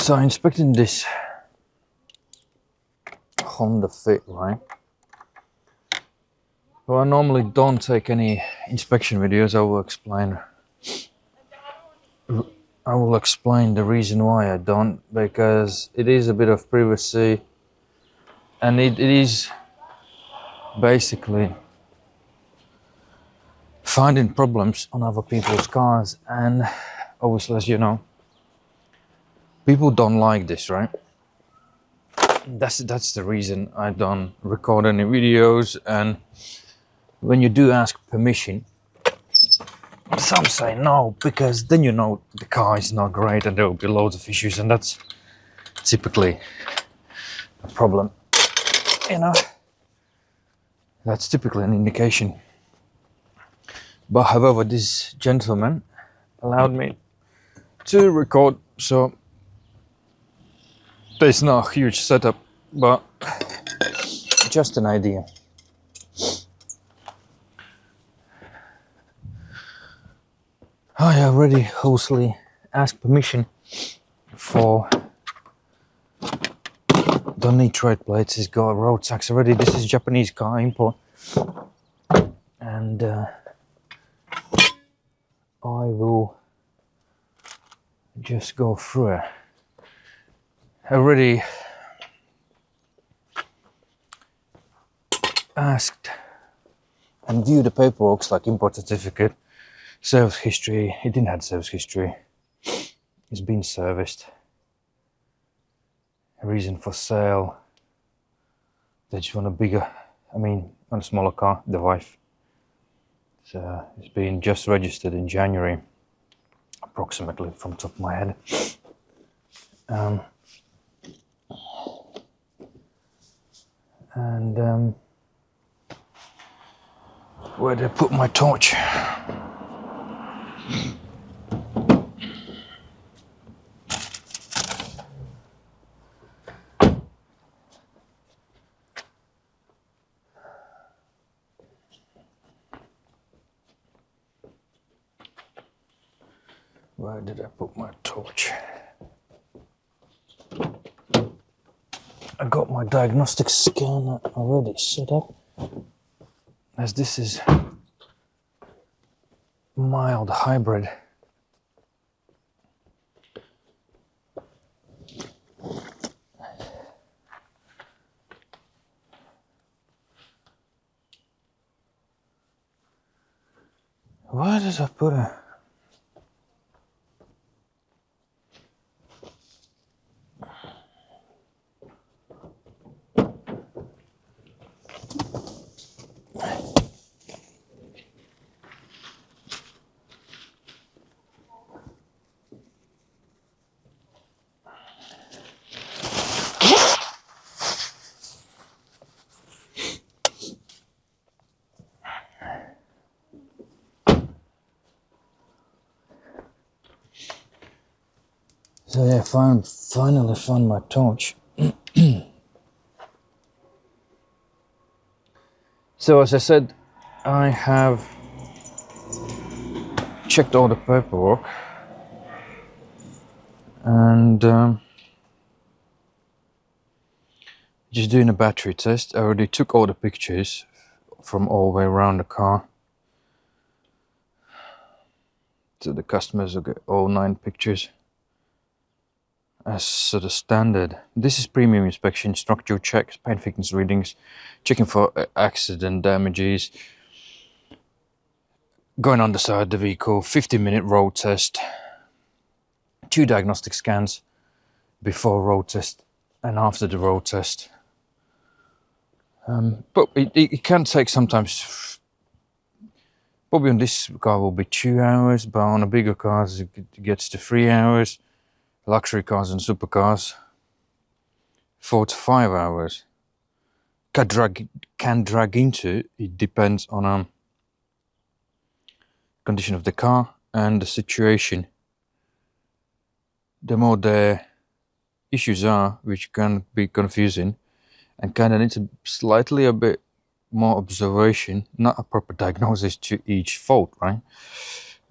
So I inspected this Honda Fit, right? Well, I normally don't take any inspection videos. I will explain the reason why I don't, because it is a bit of privacy, and it is basically finding problems on other people's cars. And obviously, as you know, people don't like this, right? That's the reason I don't record any videos. And when you do ask permission, some say no, because then you know the car is not great and there will be loads of issues, and that's typically a problem, you know. That's typically an indication. But however, this gentleman allowed me to record, so there's no huge setup, but just an idea. I already obviously asked permission for, don't need tread plates, it's got road tax already. This is Japanese car import, and I will just go through it. I already asked and viewed the paperwork, like import certificate, service history. It didn't have service history. It's been serviced. Reason for sale. They just want a bigger, on a smaller car, the wife. So it's been just registered in January, approximately, from top of my head. Where did I put my torch? Where did I put my torch? I got my diagnostic scanner already set up, as this is mild hybrid. Where did I put it? So yeah, finally found my torch. So as I said, I have checked all the paperwork, and just doing a battery test. I already took all the pictures from all the way around the car. So the customers will get all 9 pictures as sort of standard. This is premium inspection, structural checks, paint thickness readings, checking for accident damages, going underside the vehicle, 15-minute road test, 2 diagnostic scans before road test and after the road test. But it can take sometimes, probably on this car will be 2 hours, but on a bigger cars it gets to 3 hours. Luxury cars and supercars, 4 to 5 hours. Can drag into, it depends on condition of the car and the situation. The more the issues are, which can be confusing, and kind of needs slightly a bit more observation, not a proper diagnosis to each fault, right?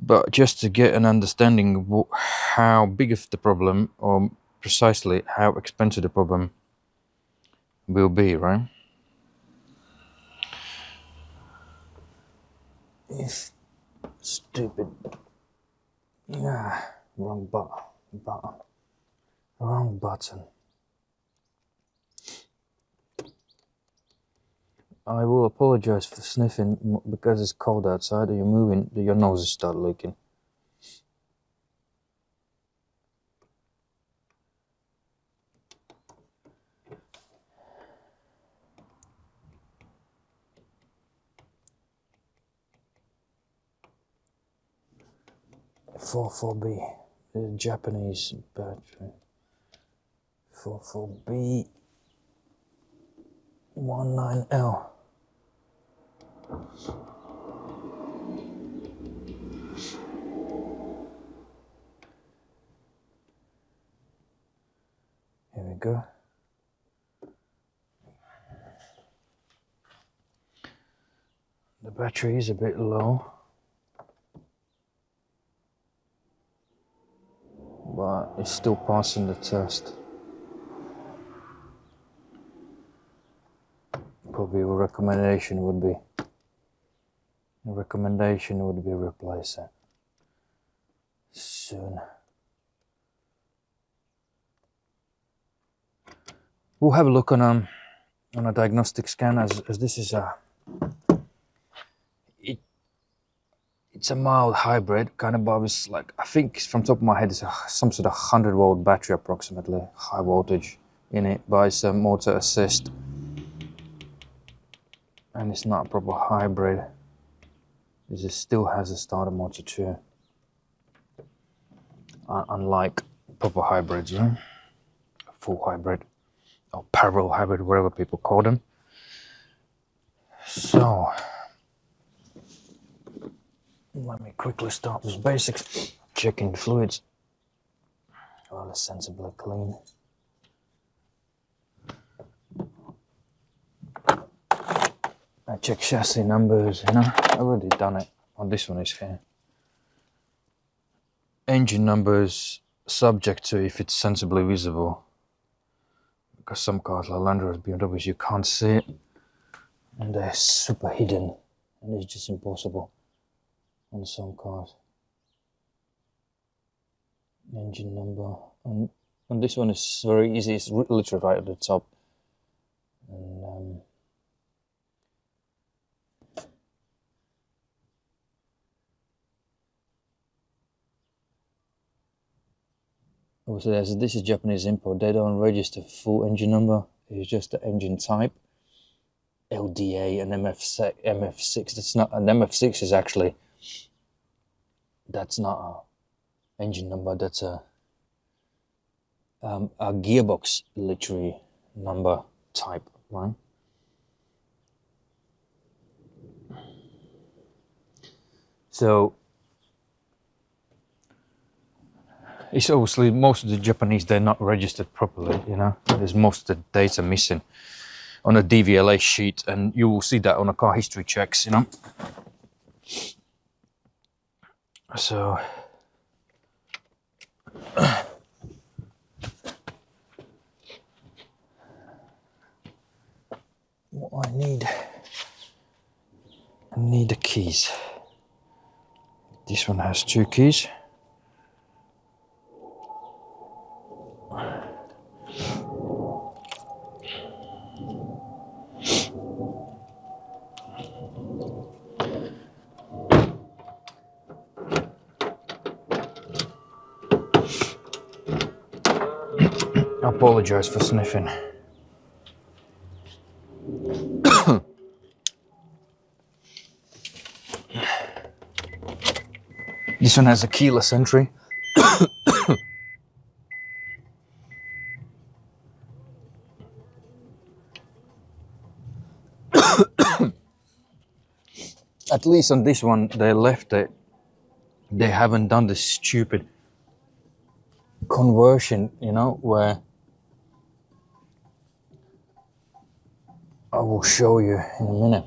But just to get an understanding of how big of the problem or precisely how expensive the problem will be, right? If stupid, wrong wrong button. I will apologize for sniffing because it's cold outside and you're moving, your nose start leaking. B, the Japanese battery. 44B 19L. Here we go. The battery is a bit low, but it's still passing the test. Probably a recommendation would be replace it soon. We'll have a look on a diagnostic scan as this is it's a mild hybrid kind of, but it's like, I think from top of my head it's some sort of 100-volt battery approximately, high voltage in it, but it's a motor assist and it's not a proper hybrid. It still has a starter motor too, unlike proper hybrids, right? Full hybrid or parallel hybrid, whatever people call them. So let me quickly start with basics. Checking the fluids. Well, it's sensibly clean. I check chassis numbers, you know, I've already done it. Oh, this one is here. Engine numbers subject to if it's sensibly visible. Because some cars like Land Rovers, BMWs, you can't see it. And they're super hidden. And it's just impossible on some cars. Engine number. And this one is very easy, it's literally right at the top. And also, as this is Japanese import, they don't register full engine number. It's just the engine type, LDA and MF6. That's not an MF6 is actually, that's not a engine number. That's a gearbox literally number type, right? So it's obviously most of the Japanese, they're not registered properly, you know. There's most of the data missing on a DVLA sheet, and you will see that on a car history checks, you know. So what I need the keys. This one has 2 keys. I apologize for sniffing. This one has a keyless entry. At least on this one, they left it. They haven't done this stupid conversion, you know, where I will show you in a minute.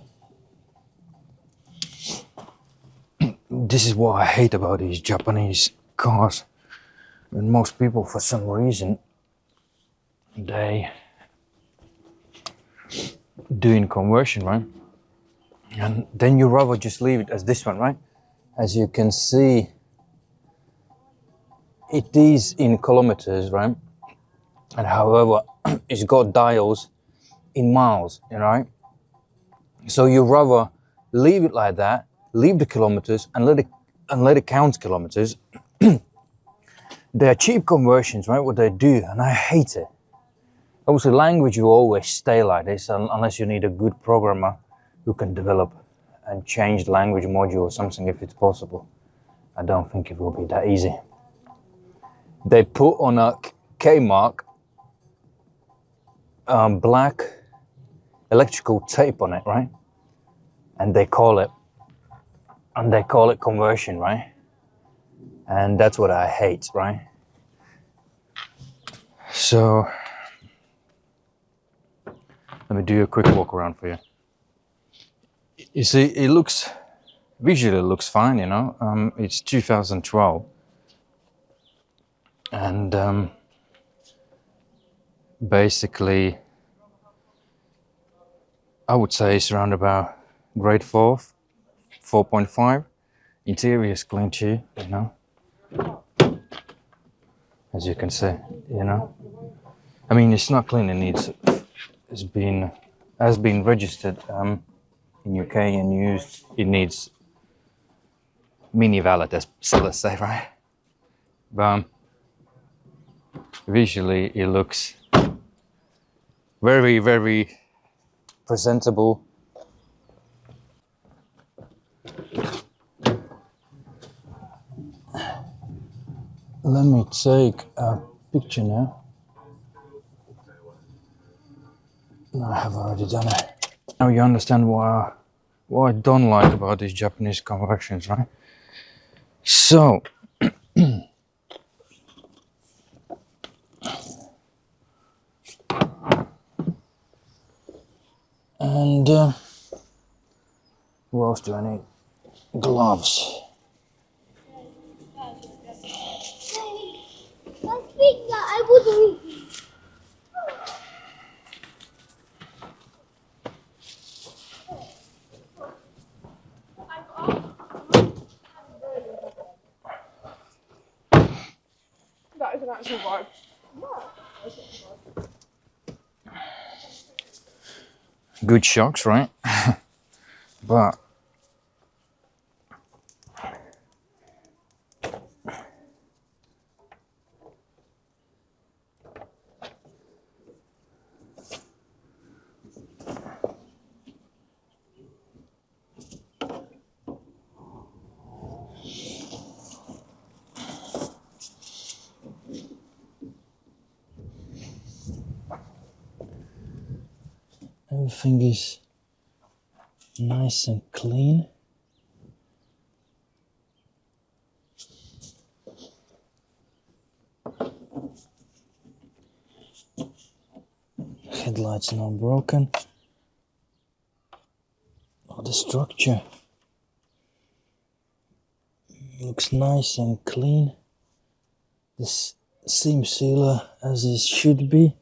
This is what I hate about these Japanese cars. And most people, for some reason, they doing conversion, right? And then you rather just leave it as this one, right? As you can see, it is in kilometers, right? And however, it's got dials in miles, you know, right? So you rather leave it like that, leave the kilometers and let it count kilometers. They're cheap conversions, right? What they do, and I hate it. Obviously, language will always stay like this unless you need a good programmer who can develop and change the language module or something if it's possible. I don't think it will be that easy. They put on a K mark black electrical tape on it, right? And they call it conversion, right? And that's what I hate, right? So let me do a quick walk around for you. You see, it looks visually looks fine, you know. It's 2012, and basically, I would say it's around about grade 4, 4.5. Interior is clean too, you know. As you can see, you know. I mean, it's not clean. Has been registered in UK and used. It needs mini valet, so let's say, right? But visually, it looks very, very presentable. Let me take a picture now. No, I have already done it. Now you understand what I don't like about these Japanese conversions, right? So, and what else do I need? Gloves. That is an actual vibe. Good shocks, right? But everything is nice and clean. Headlights not broken. Oh, the structure looks nice and clean. This seam sealer as it should be.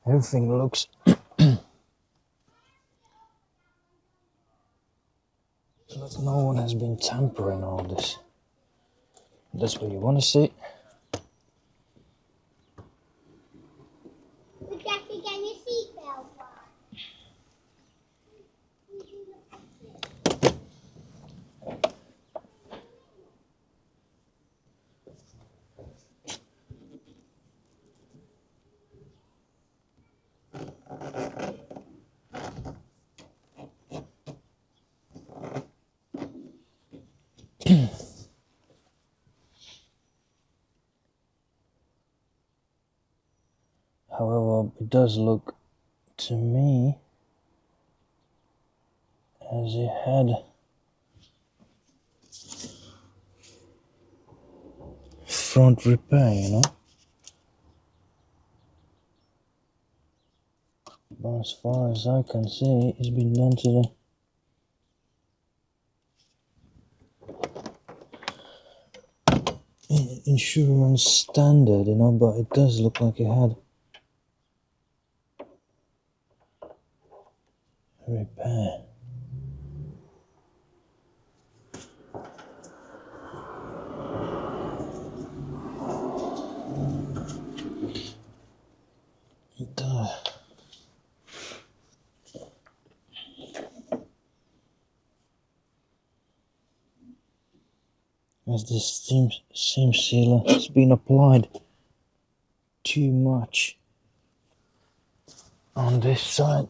Everything looks like no one has been tampering all this. That's what you want to see. However, it does look to me as it had front repair, you know. But as far as I can see, it's been done to the insurance standard, you know, but it does look like it had repair. As this seam sealer has been applied too much on this side,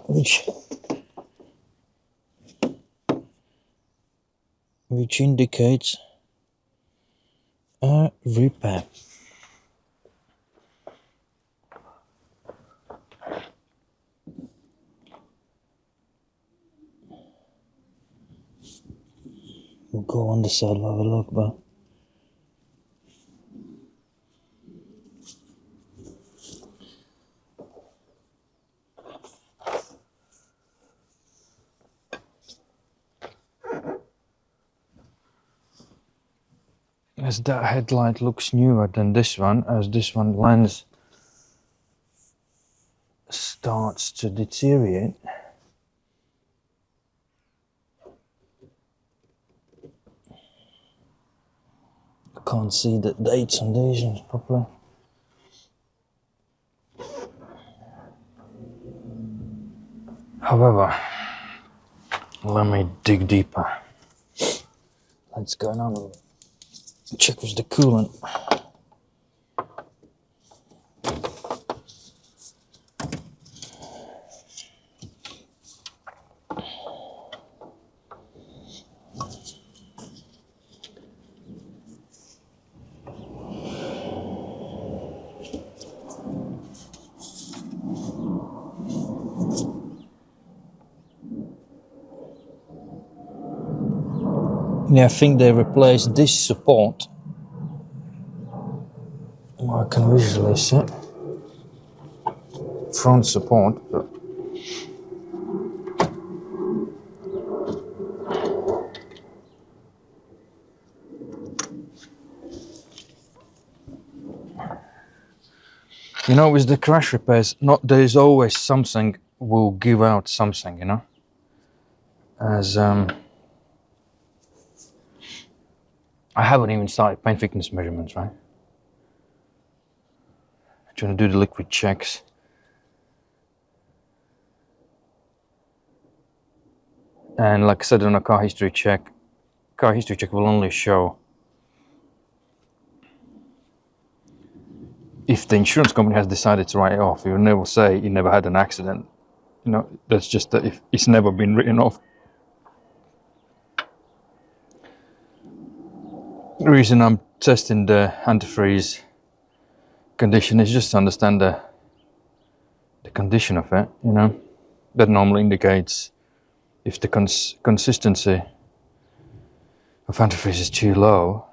which indicates a repair. We'll go on the side and have a look, but as that headlight looks newer than this one, as this one lens starts to deteriorate. I can't see the dates on these ones properly. However, let me dig deeper. Let's go now and check with the coolant. Yeah, I think they replaced this support. Well, I can visually see front support, but you know, with the crash repairs, there is always something will give out something, you know. As I haven't even started paint thickness measurements, right? I'm trying to do the liquid checks. And like I said on a car history check will only show if the insurance company has decided to write it off. It will never say you never had an accident. You know, that's just that if it's never been written off. The reason I'm testing the antifreeze condition is just to understand the condition of it, you know. That normally indicates if the consistency of antifreeze is too low,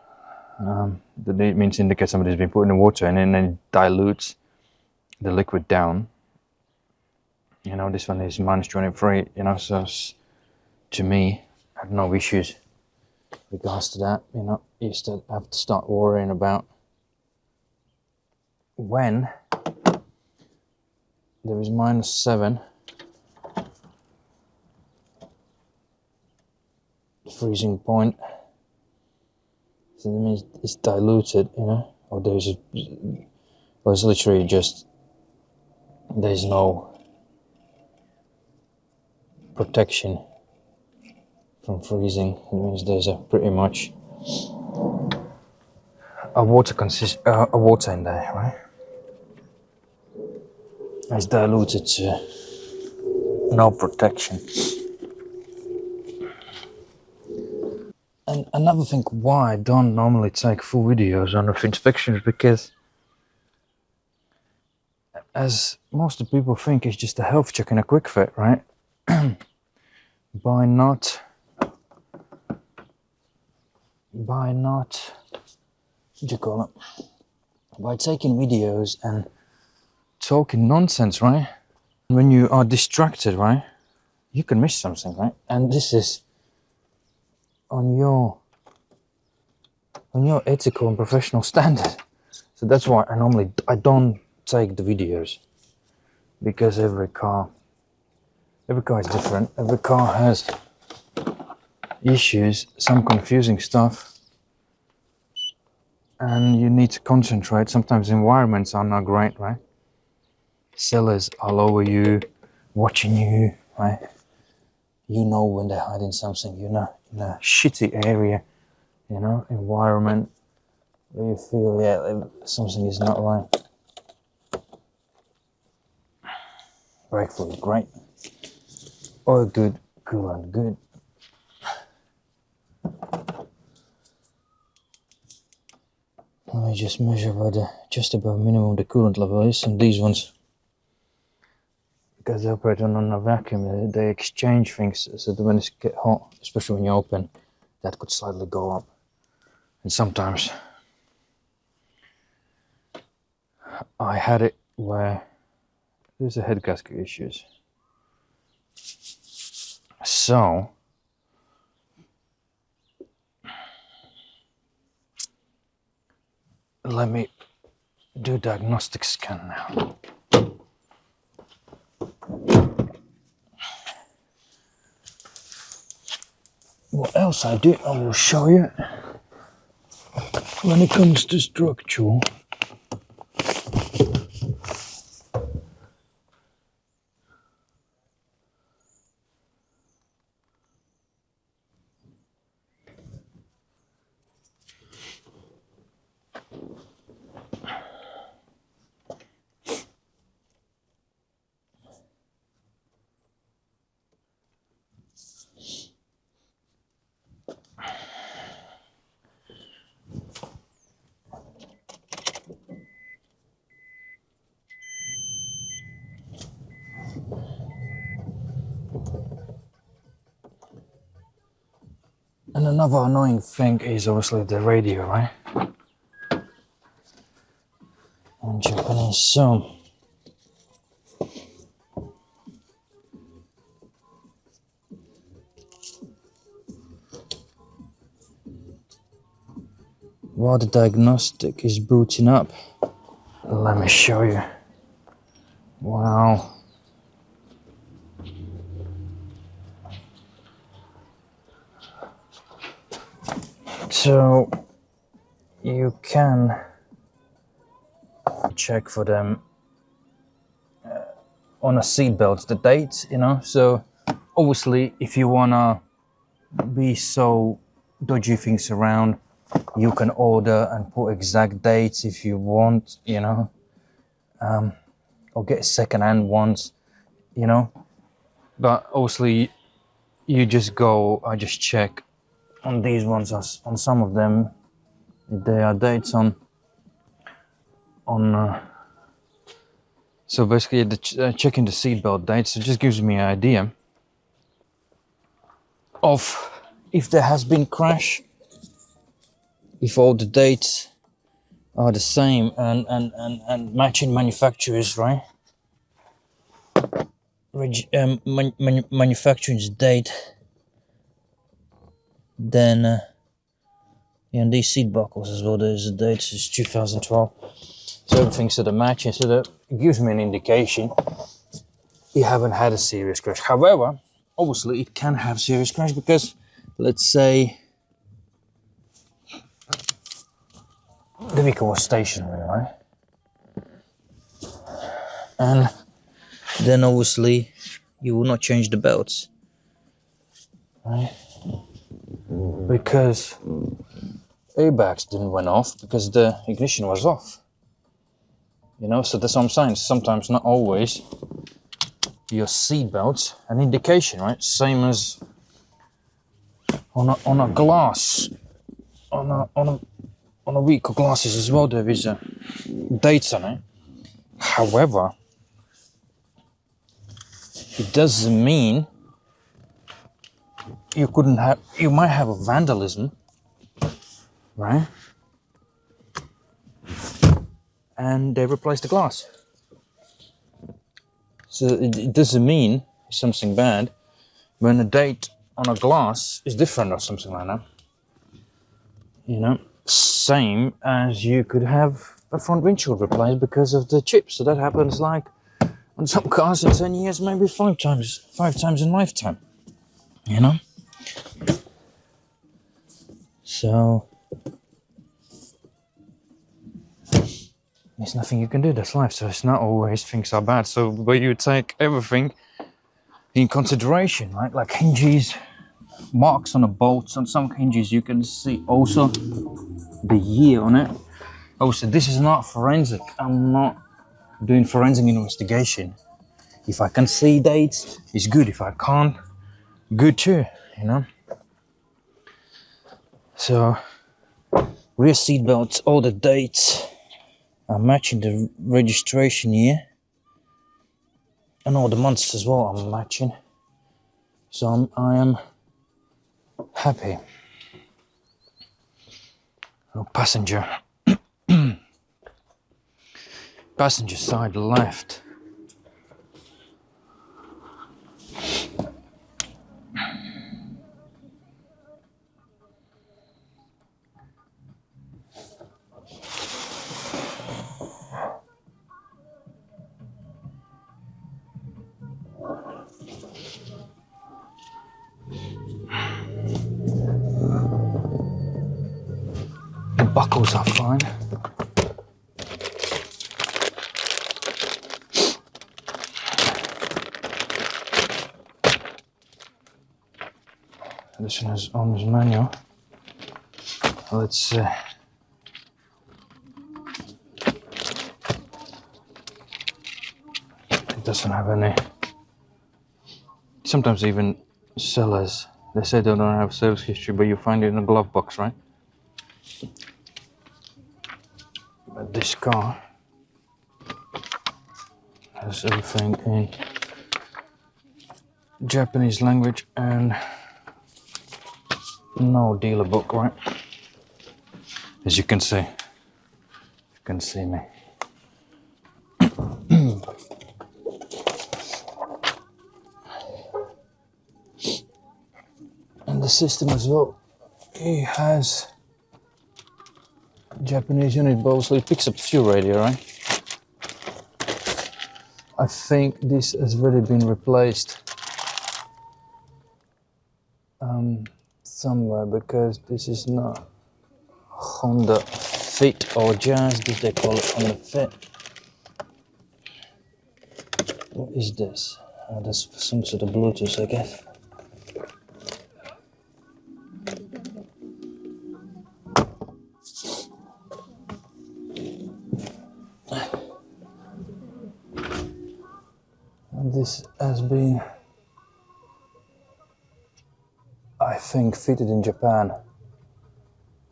then it means indicates somebody's been putting the water in and then it dilutes the liquid down. You know, this one is -23, you know, so to me, I have no issues with regards to that. You know, you still have to start worrying about when there is -7 freezing point, so that means it's diluted, you know, or it's literally just there's no protection from freezing. It means there's pretty much a water in there, right? It's diluted to no protection. And another thing why I don't normally take full videos on of inspections, because as most of the people think it's just a health check and a quick fit, right? by not what do you call it? By taking videos and talking nonsense, right? When you are distracted, right, you can miss something, right? And this is on your ethical and professional standard. So that's why I don't take the videos, because every car Every car is different. Every car has issues, some confusing stuff, and you need to concentrate. Sometimes environments are not great, right? Sellers all over you, watching you, right? You know when they're hiding something, you know, in a shitty area, you know, environment where you feel, yeah, something is not right. Brake fluid, great. Oil good, coolant good. Let me just measure where the just above minimum the coolant level is, and these ones, because they operate on a vacuum, they exchange things, so that when it gets hot, especially when you open, that could slightly go up. And sometimes I had it where there's a head gasket issues. So let me do a diagnostic scan now. What else I do, I will show you. When it comes to structural, and another annoying thing is obviously the radio, right? On Japanese, so while the diagnostic is booting up, let me show you. Wow. So you can check for them on a seatbelt, the date, you know. So obviously, if you wanna be so dodgy things around, you can order and put exact dates if you want, you know, or get second-hand ones, you know. But obviously, you just go. I just check on these ones. On some of them, there are dates on. So basically, checking the seatbelt dates, it just gives me an idea of if there has been crash, if all the dates are the same and matching manufacturers, right? Manufacturer's date, then yeah, and these seat buckles as well, there's the dates, is 2012. So everything's sort of matching, so that it gives me an indication you haven't had a serious crash. However, obviously it can have serious crash because, let's say, the vehicle was stationary, right? And then obviously you will not change the belts, right? Because airbags didn't went off because the ignition was off. You know, so that's what I'm saying. Sometimes, not always, your seatbelt's an indication, right? Same as on a glass, on a vehicle glasses as well. There is a dates on it. However, it doesn't mean you couldn't have. You might have a vandalism, right? And they replace the glass. So it doesn't mean something bad when a date on a glass is different or something like that. You know, same as you could have a front windshield replaced because of the chip. So that happens like On some cars in 10 years, maybe five times in lifetime, you know? So, there's nothing you can do, that's life, so it's not always things are bad. So, but you take everything in consideration, right? Like hinges, marks on the bolts, on some hinges you can see also the year on it. Also, this is not forensic, I'm not doing forensic investigation. If I can see dates, it's good. If I can't, good too, you know? So, rear seat belts, all the dates are matching the registration year. And all the months as well are matching. So I am happy. Oh, passenger. Passenger side left. The buckles are fine. This one is on his manual. Let's see. It doesn't have any. Sometimes even sellers, they say they don't have service history, but you find it in a glove box, right? But this car has everything in Japanese language and no dealer book, right? As you can see. You can see me. And the system as well. It has Japanese unit both, so it picks up fuel radio, right? I think this has already been replaced somewhere, because this is not Honda Fit or Jazz, this they call it Honda Fit. What is this? That's some sort of Bluetooth, I guess. And this has been, I think, fitted in Japan,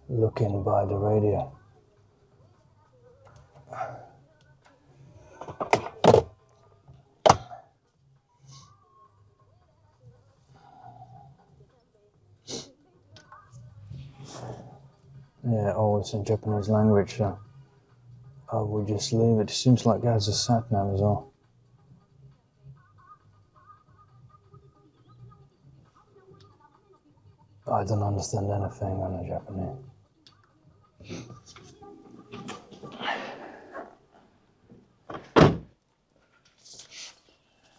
looking by the radio. Yeah, oh, it's in Japanese language, so I will just leave it. It seems like it has a sat nav as well. I don't understand anything on the Japanese.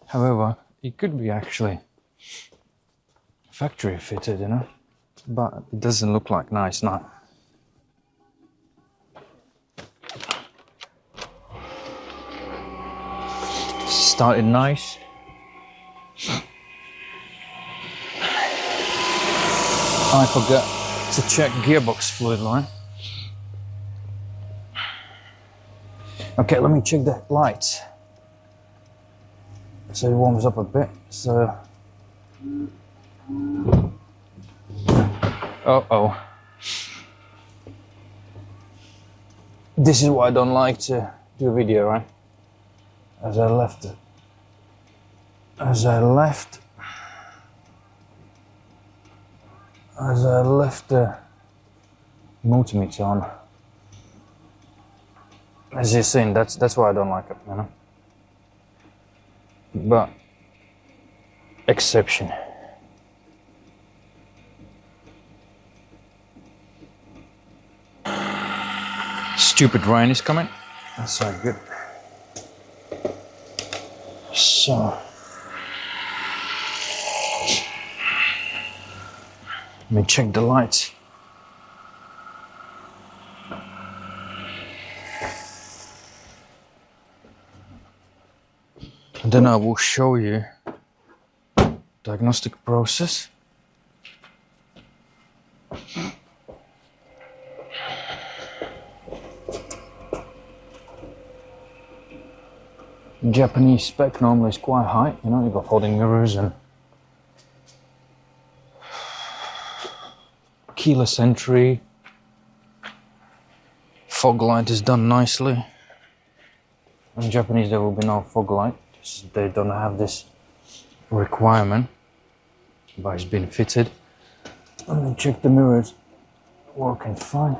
However, it could be actually factory fitted, you know, but it doesn't look like nice now. Started nice. I forgot to check gearbox fluid line. Okay, let me check the lights. So it warms up a bit, so... Uh-oh. This is why I don't like to do a video, right? As I left the multimeter on. As you've seen, that's why I don't like it, you know. But exception. Stupid rain is coming. That's not good. So let me check the lights. And then I will show you diagnostic process. Japanese spec normally is quite high, you know, you got folding mirrors and keyless entry. Fog light is done nicely. In Japanese there will be no fog light, they don't have this requirement, but it's been fitted. Let me check the mirrors, working fine.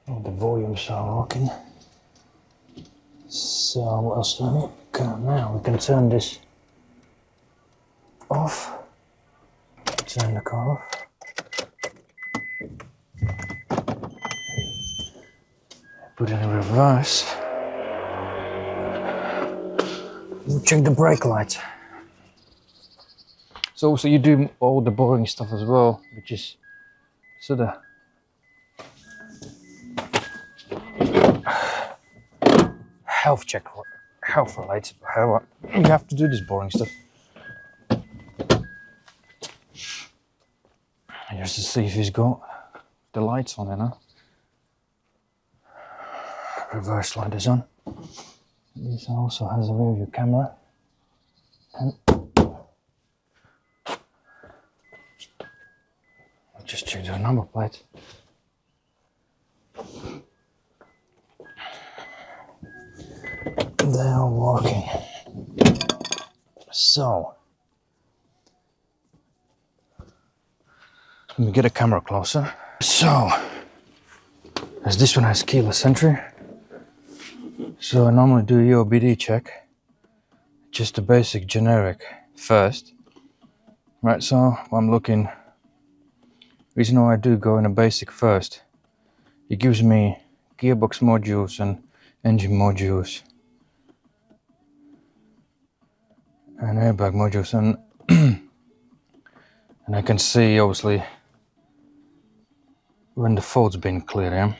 All the volumes are working. So what else do I need? Okay, now we can turn this off. Turn the car off. Put it in reverse. We'll check the brake light. So you do all the boring stuff as well, which is sort of health check, health related. However, you have to do this boring stuff. Just to see if he's got the lights on, you know. Reverse light is on. This also has a rear view camera. And I'll just check the number plate. They are working. So let me get a camera closer. So as this one has keyless entry, so I normally do EOBD check, just a basic generic first. Right, so I'm looking, reason why I do go in a basic first, it gives me gearbox modules and engine modules and airbag modules, and and I can see obviously when the fault's been cleared, yeah?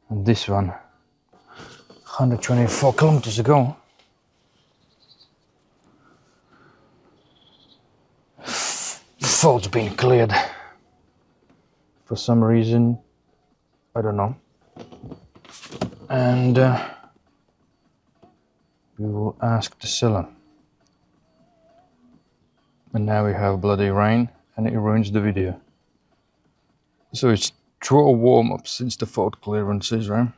And this one 124 kilometers ago, fault's been cleared for some reason, I don't know. And we will ask the seller. And now we have bloody rain and it ruins the video. So it's true warm up since the fault clearances, right?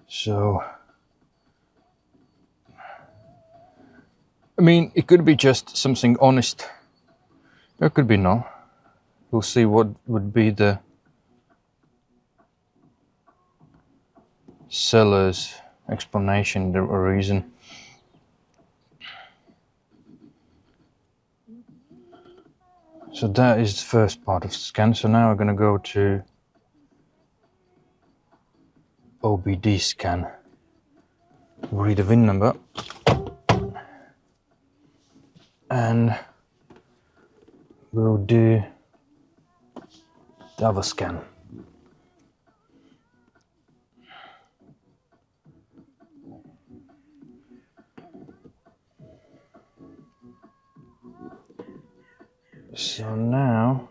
So I mean, it could be just something honest. It could be no. We'll see what would be the seller's explanation, the reason. So that is the first part of the scan. So now we're going to go to OBD scan. Read the VIN number. And we'll do the other scan. So now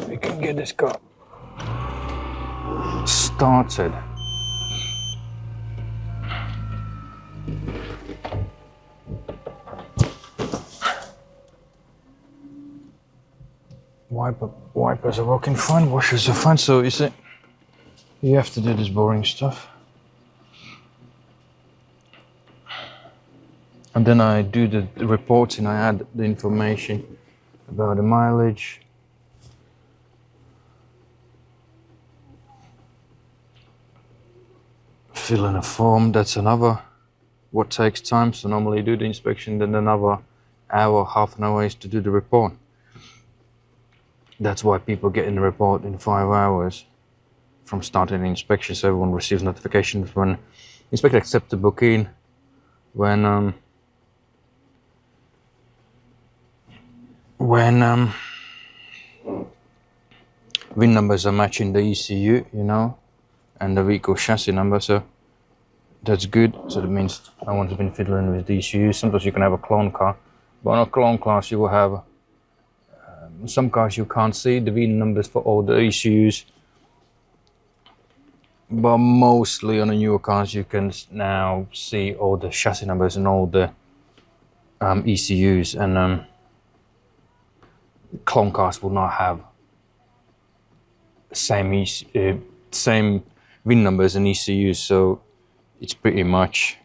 we can get this car started. Wipers are working fine, washers are fine, so you see, you have to do this boring stuff. And then I do the reports and I add the information about the mileage, fill in a form. That's another what takes time. So normally you do the inspection, then another hour, half an hour is to do the report. That's why people get in the report in 5 hours. from starting the inspection, so everyone receives notifications when inspector accepts the booking, when VIN numbers are matching the ECU, you know, and the vehicle chassis number, so that's good. So that means no one's been fiddling with the ECU. Sometimes you can have a clone car, but on a clone class you will have some cars you can't see the VIN numbers for all the ECUs, but mostly on the newer cars you can now see all the chassis numbers and all the ECUs, and clone cars will not have same VIN numbers and ECUs, so it's pretty much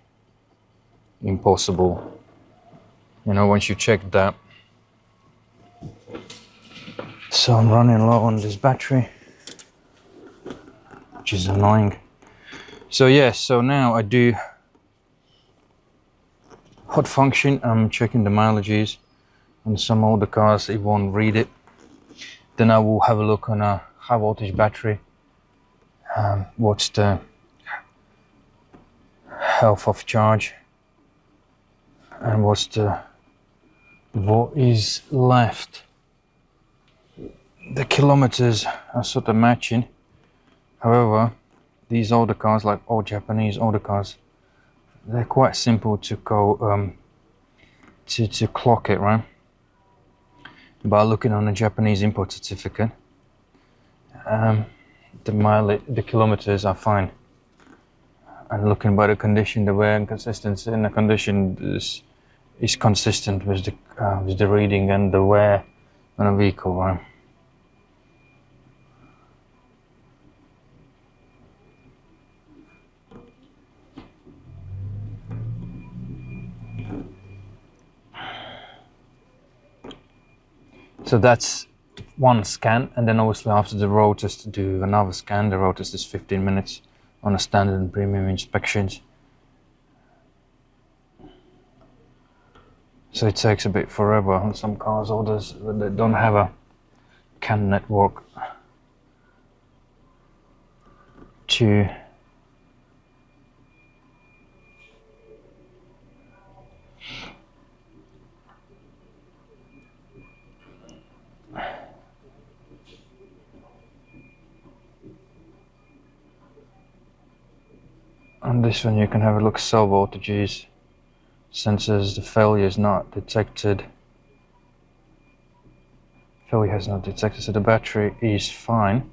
impossible, you know, once you check that. So I'm running low on this battery, which is annoying. So yeah, so now I do hot function. I'm checking the mileages on some older cars, it won't read it. Then I will have a look on a high voltage battery, what's the health of charge and what is left. The kilometers are sort of matching. However, these older cars, like all Japanese older cars, they're quite simple to go to clock it, right? By looking on a Japanese import certificate, the kilometers are fine. And looking by the condition, the wear and consistency, and the condition is consistent with the reading and the wear on a vehicle, right? So that's one scan, and then obviously after the road test to do another scan. The road test is 15 minutes on a standard and premium inspections. So it takes a bit forever on some cars orders when they don't have a CAN network to on this one you can have a look. Cell voltages, sensors, the failure is not detected. Failure has not detected, so the battery is fine.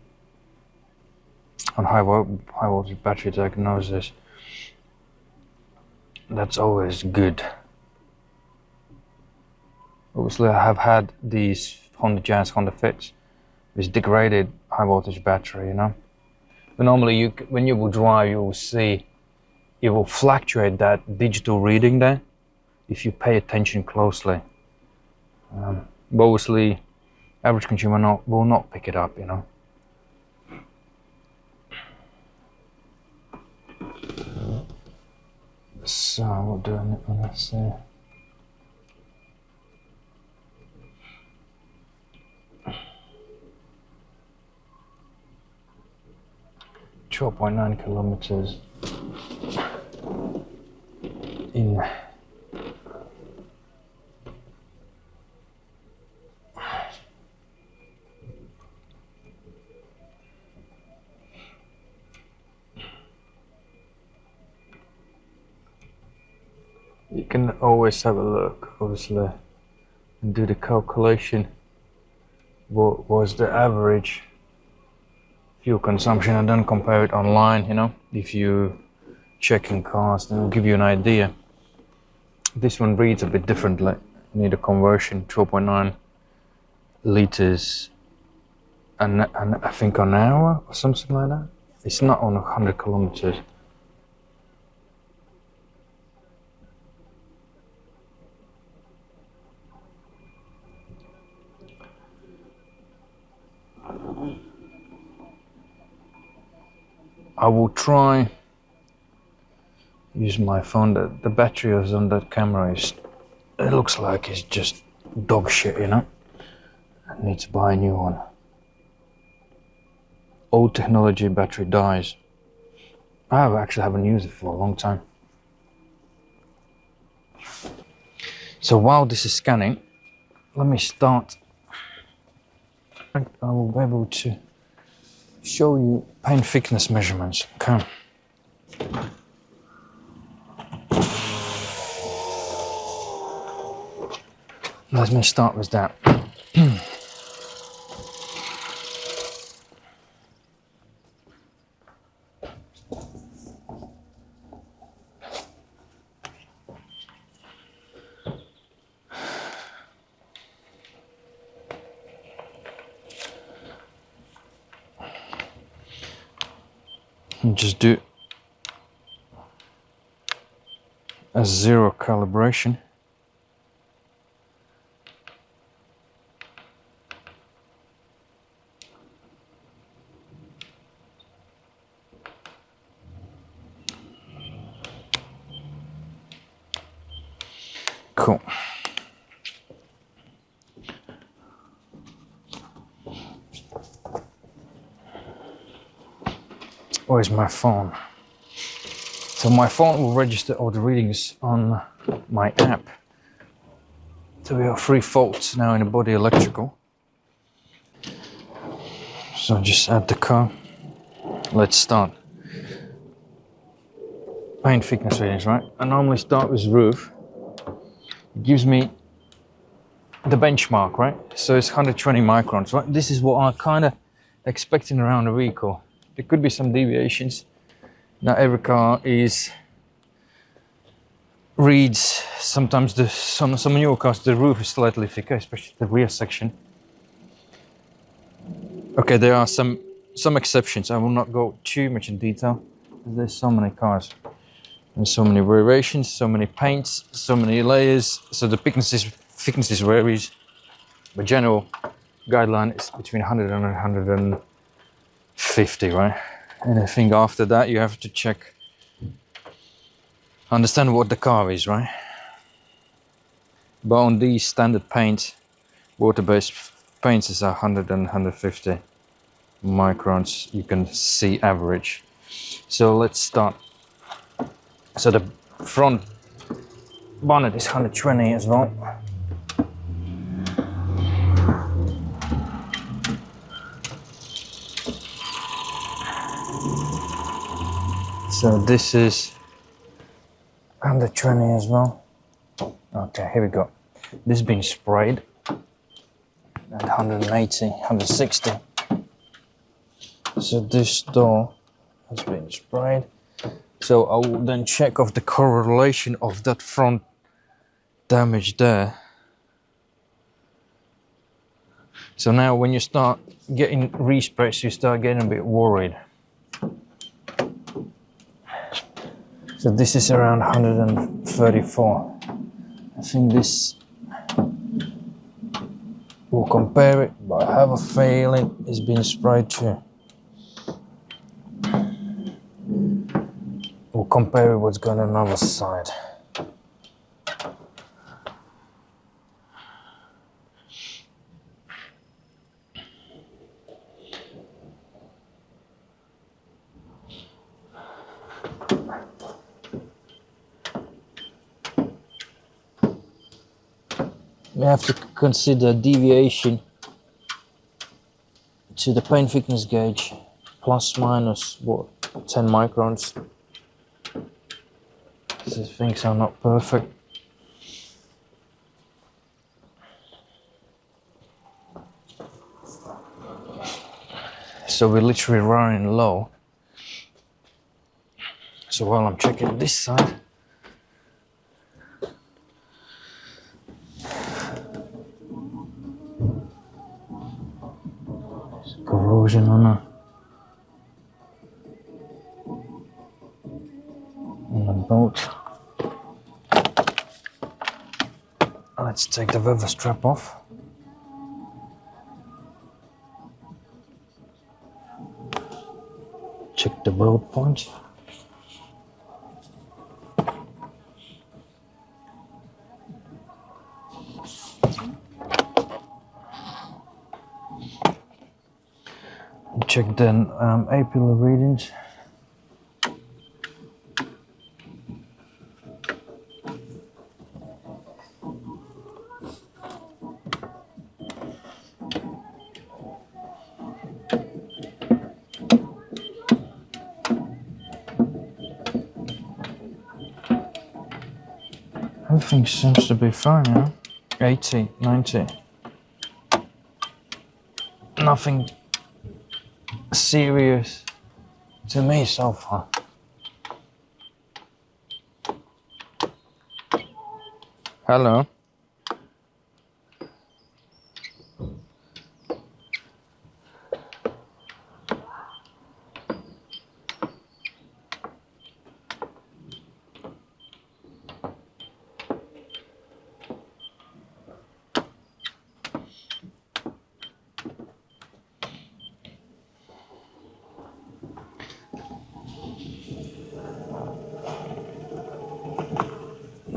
On high voltage battery diagnosis, that's always good. Obviously I have had these Honda Jazz, Honda Fits with degraded high voltage battery, you know. But normally when you will drive, you will see it will fluctuate that digital reading there if you pay attention closely. But obviously average consumer will not pick it up, you know. So we're doing it on this 12.9 kilometers in you can always have a look, obviously, and do the calculation. What was the average fuel consumption, and then compare it online, you know. If you check in cars, then it'll give you an idea. This one reads a bit differently. You need a conversion, 12.9 liters and I think an hour or something like that. It's not on 100 kilometers. I will try use my phone. The battery is on that camera it looks like it's just dog shit, you know. I need to buy a new one. old technology battery dies. I actually haven't used it for a long time. So while this is scanning, let me start. I will be able to show you paint thickness measurements. Okay. Let me start with that. And just do a 0 calibration. Cool. Where's my phone? So my phone will register all the readings on my app. So we have 3 faults now in the body electrical. So just add the car. Let's start. Paint thickness readings, right? I normally start with roof. It gives me the benchmark, right? So it's 120 microns, right? This is what I'm kind of expecting around the vehicle. There could be some deviations. Now every car reads, sometimes some newer cars, the roof is slightly thicker, especially the rear section. Okay, there are some exceptions. I will not go too much in detail. There's so many cars and so many variations, so many paints, so many layers. So the thicknesses varies. But general guideline is between 100 and 150, right? And I think after that you have to check, understand what the car is, right? But on these standard paints, water-based paints is 100 and 150 microns. You can see average. So let's start. So the front bonnet is 120 as well. So this is 120 as well. Okay, here we go. This has been sprayed at 180, 160. So this door has been sprayed. So I will then check off the correlation of that front damage there. So now when you start getting resprays, you start getting a bit worried. So this is around 134. I think this will compare it, but I have a feeling it's been sprayed too. We'll compare it what's going on the other side. We have to consider deviation to the paint thickness gauge, plus minus what, 10 microns. These things are not perfect. So we're literally running low. So while I'm checking this side, corrosion on the bolt. Let's take the weather strap off. Check the weld point. Check then A-pillar readings. Everything seems to be fine, yeah? 80, 90. Nothing serious to me so far. Hello.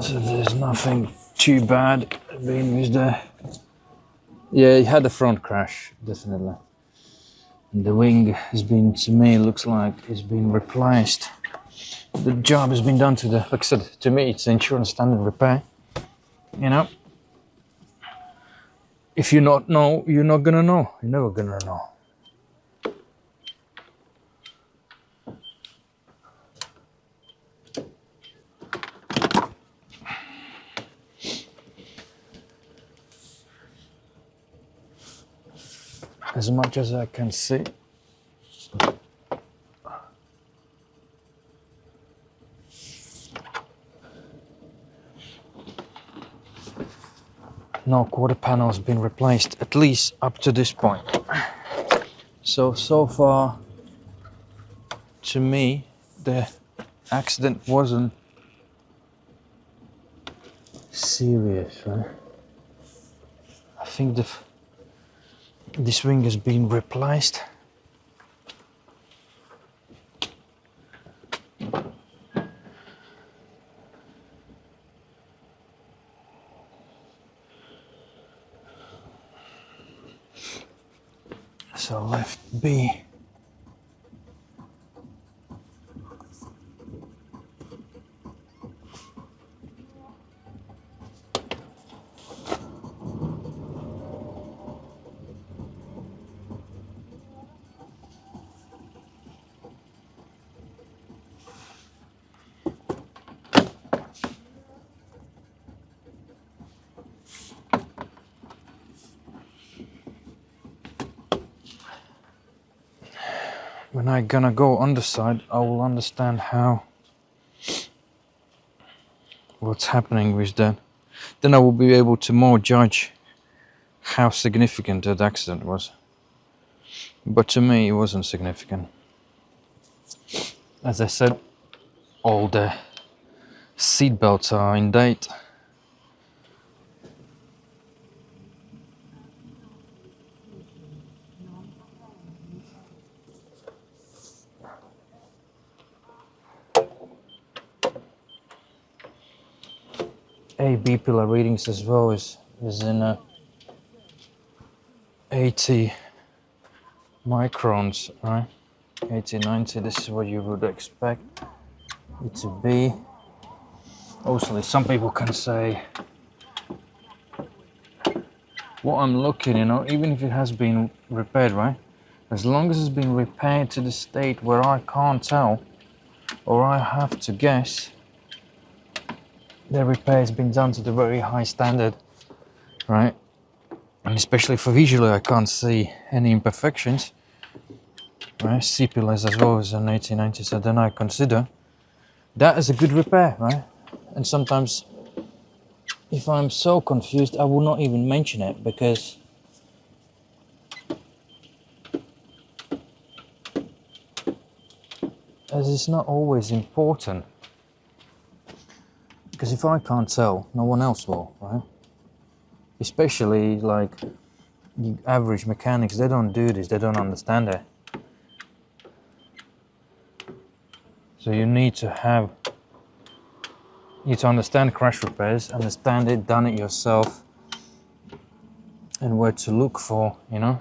So there's nothing too bad being used there. Yeah, it had a front crash, definitely. And the wing has been, to me, looks like it's been replaced. The job has been done to the, like I said, to me it's insurance standard repair. You know? If you not know, you're not gonna know. You're never gonna know. As much as I can see. No quarter panel has been replaced, at least up to this point. So far, to me, the accident wasn't serious, right? I think this wing has been replaced. So left B. When I'm gonna go underside, I will understand what's happening with that. Then I will be able to more judge how significant that accident was. But to me, it wasn't significant. As I said, all the seat belts are in date. A-B pillar readings as well is in 80 microns, right? 80, 90, this is what you would expect it to be. Also, some people can say, what I'm looking, you know, even if it has been repaired, right? As long as it's been repaired to the state where I can't tell, or I have to guess, the repair has been done to the very high standard, right? And especially for visually, I can't see any imperfections, right? C-pillars as well as an 1890, so then I consider that as a good repair, right? And sometimes, if I'm so confused, I will not even mention it, because as it's not always important. Because if I can't tell, no one else will, right? Especially like the average mechanics, they don't do this, they don't understand it. So you need to understand crash repairs, understand it, done it yourself, and where to look for, you know.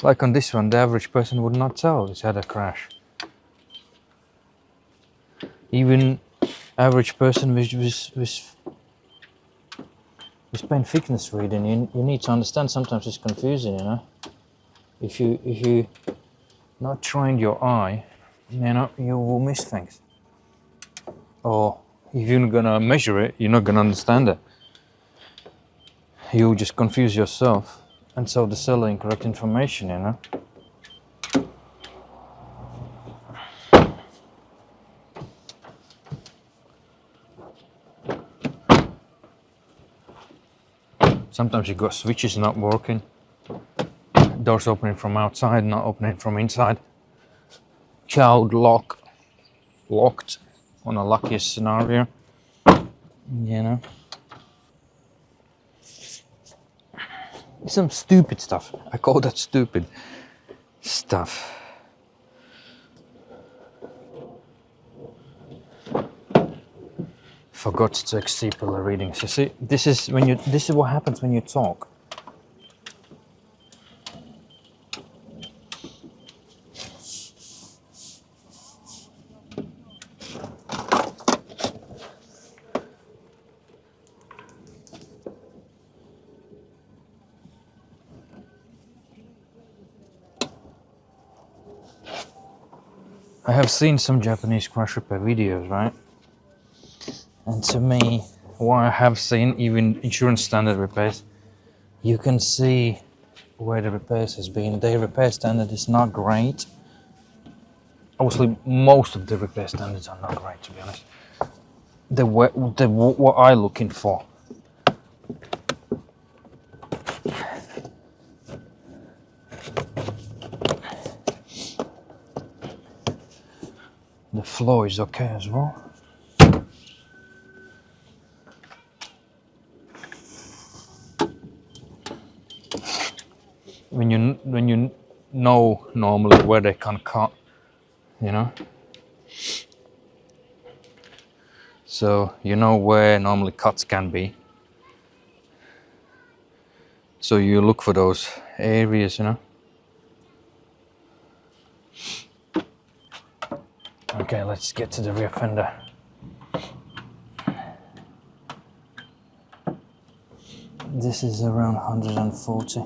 Like on this one, the average person would not tell it's had a crash. Even average person with paint thickness reading, you need to understand. Sometimes it's confusing, you know. If you not train your eye, you know, you will miss things. Or if you're not gonna measure it, you're not gonna understand it. You'll just confuse yourself and sell the seller incorrect information, you know. Sometimes you got switches not working, doors opening from outside, not opening from inside. Child locked on a luckiest scenario, you know. Some stupid stuff. I call that stupid stuff. Forgot to take steeple readings. You see, this is what happens when you talk. I have seen some Japanese crash repair videos, right? And to me, what I have seen, even insurance standard repairs, you can see where the repairs has been. Their repair standard is not great. Obviously, most of the repair standards are not great, to be honest. What I'm looking for. The floor is okay as well. When you know normally where they can cut, you know, so you know where normally cuts can be. So you look for those areas, you know. Okay, let's get to the rear fender. This is around 140.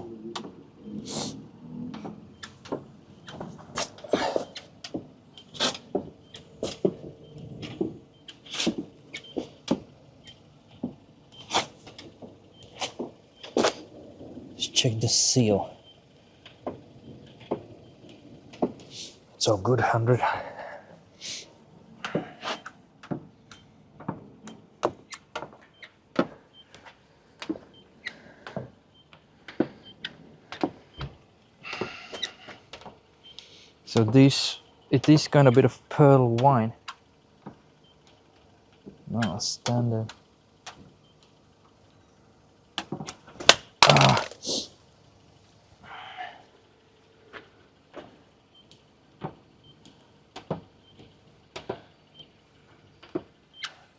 Let's check the seal. It's all good, 100. So it is kind of a bit of pearl white. Not a standard.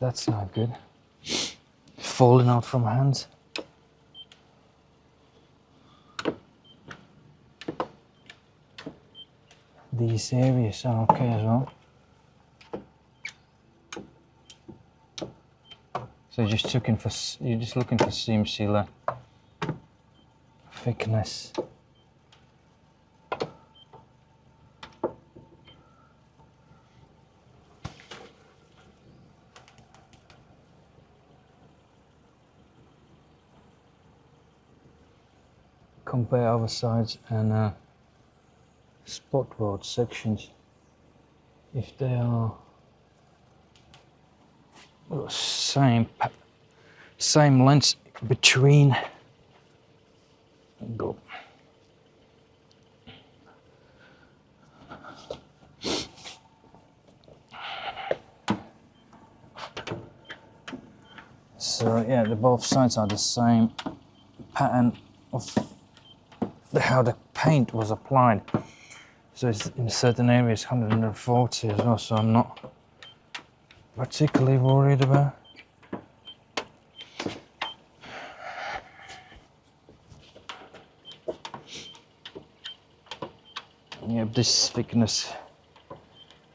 That's not good. Falling out from hands. These areas are okay as well. So you're just looking for seam sealer thickness. Compare other sides and spot weld sections. If they are same length between. Go. So yeah, both sides are the same pattern of how the paint was applied. So it's in certain areas 140 as well, so I'm not particularly worried about. Yeah, this thickness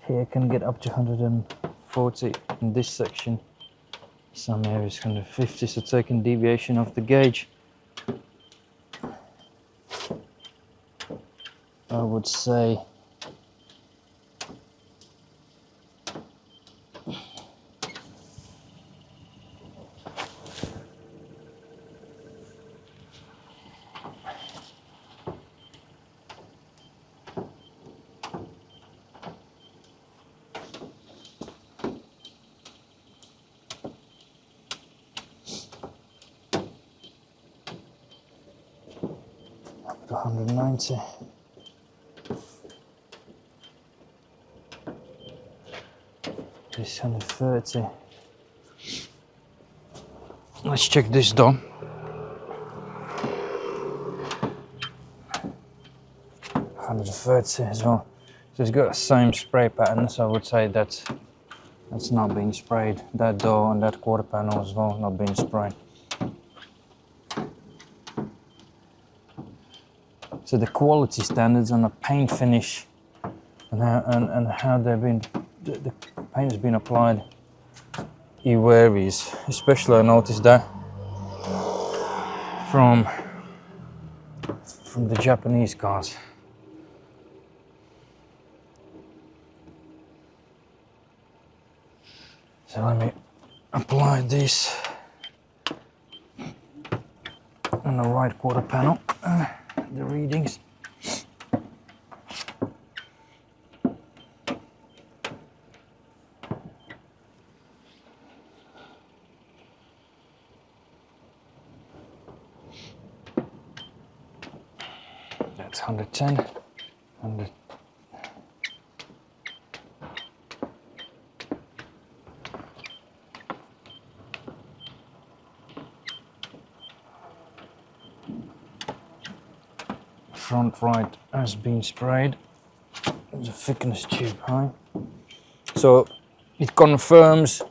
here can get up to 140 in this section. Some areas 150, so taking deviation of the gauge, I would say up to 190. This 130. Let's check this door. 130 as well. So it's got the same spray pattern, so I would say that's not being sprayed. That door and that quarter panel as well, not being sprayed. So the quality standards on the paint finish and how they've been, the paint has been applied, it varies. Especially I noticed that from the Japanese cars. So let me apply this on the right quarter panel, the readings. That's 110, 100. Front right has been sprayed. There's a thickness tube high. So it confirms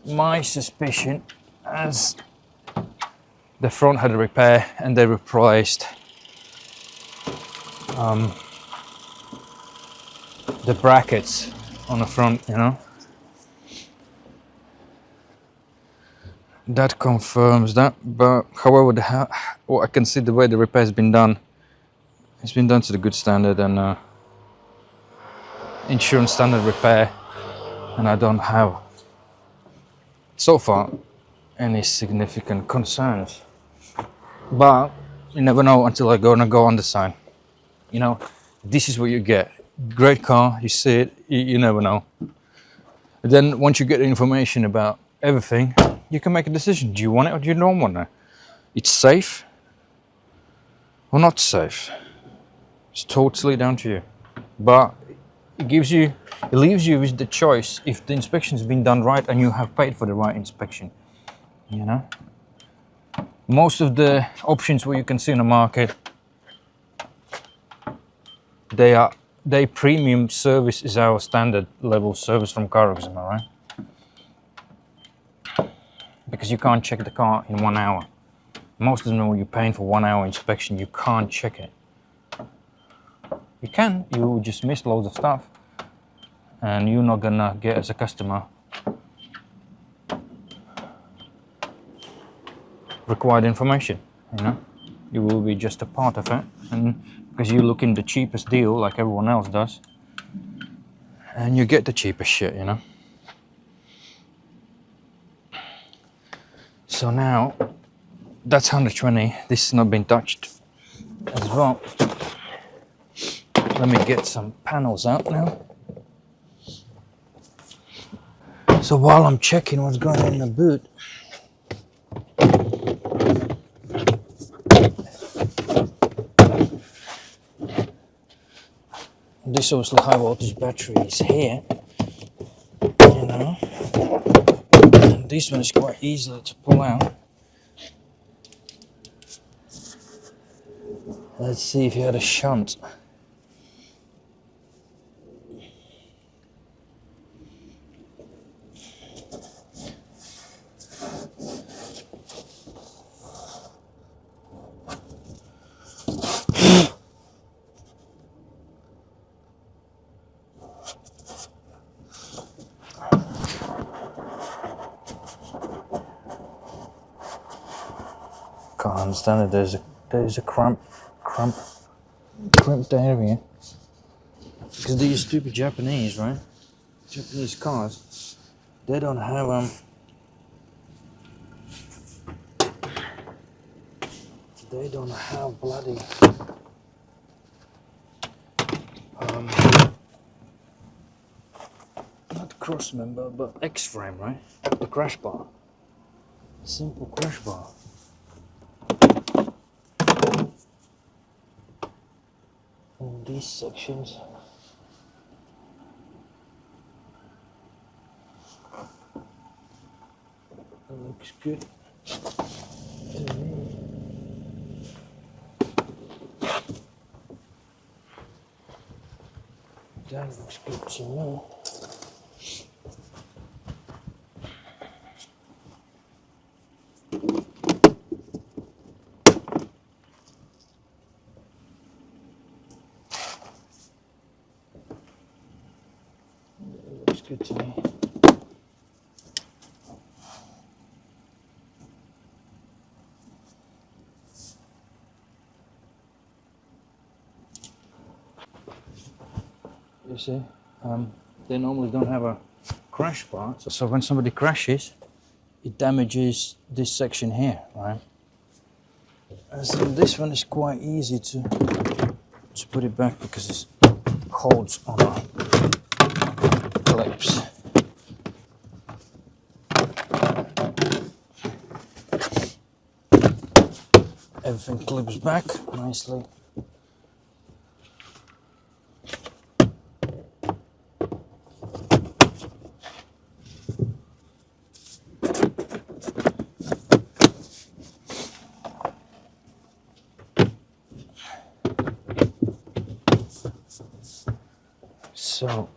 my suspicion as the front had a repair and they replaced the brackets on the front, you know. That confirms that, but however, what I can see, the way the repair has been done, it's been done to the good standard and insurance standard repair, and I don't have so far any significant concerns. But you never know until I go on the sign. You know, this is what you get. Great car, you see it, you never know. And then once you get the information about everything, you can make a decision. Do you want it or do you don't want it? It's safe or not safe. It's totally down to you. But it leaves you with the choice if the inspection's been done right and you have paid for the right inspection. You know? Most of the options what you can see in the market, they premium service is our standard level service from CarExamer, right? Because you can't check the car in 1 hour. Most of them, when you're paying for 1 hour inspection, you can't check it. You can, you just miss loads of stuff, and you're not gonna get as a customer required information. You know, you will be just a part of it, and because you look in the cheapest deal like everyone else does, and you get the cheapest shit. You know. So now, that's 120, this has not been touched as well. Let me get some panels out now. So while I'm checking what's going on in the boot, this obviously high voltage battery is here, you know. This one is quite easy to pull out. Let's see if you had a shunt. understand it. There's a crimped area. Because these stupid Japanese, right? Japanese cars, they don't have they don't have bloody not cross member but X frame, right? The crash bar. Simple crash bar. All these sections. That looks good to me. That looks good to me. That looks good to me. You see, they normally don't have a crash bar, so when somebody crashes, it damages this section here, right? And so this one is quite easy to put it back because it holds on our clips. Everything clips back nicely. So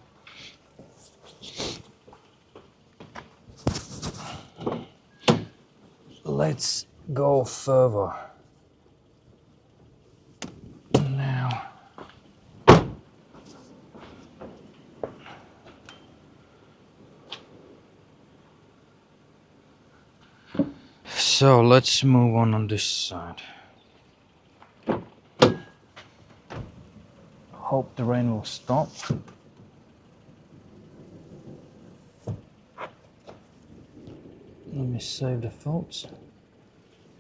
let's go further. Now, so let's move on this side. Hope the rain will stop. Let me save the photos.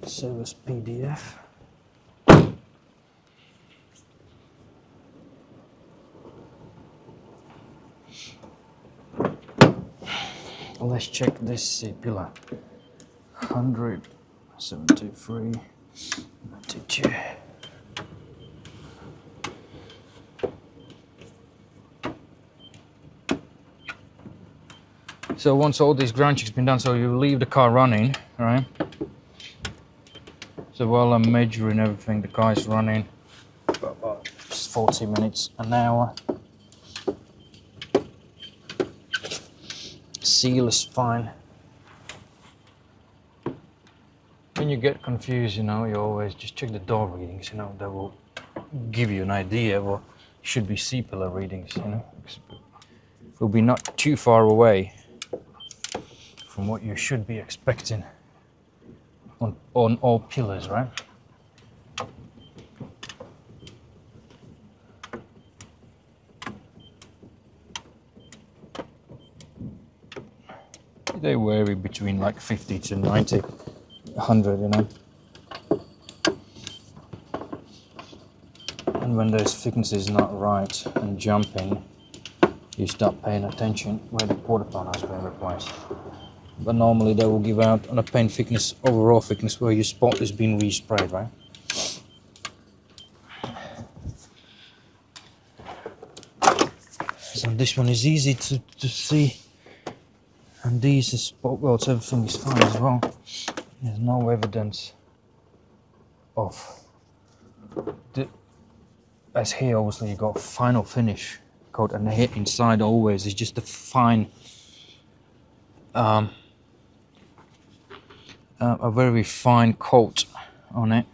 Save as PDF. Let's check this C-pillar. 173, 92. So once all these ground checks been done, so you leave the car running, right? So while I'm measuring everything, the car is running about 40 minutes, an hour. Seal is fine. When you get confused, you know, you always just check the door readings, you know, that will give you an idea of what should be C-pillar readings, you know. It will be not too far away from what you should be expecting on all pillars, right? They vary between like 50 to 90, 100, you know. And when those thicknesses not right and jumping, you start paying attention where the quarter pound has been replaced. But normally they will give out on a paint thickness, overall thickness, where your spot is being resprayed, right? So this one is easy to see. And these are spot welds, everything is fine as well. There's no evidence of the, as here obviously you got final finish coat, and here inside always is just a fine a very fine coat on it,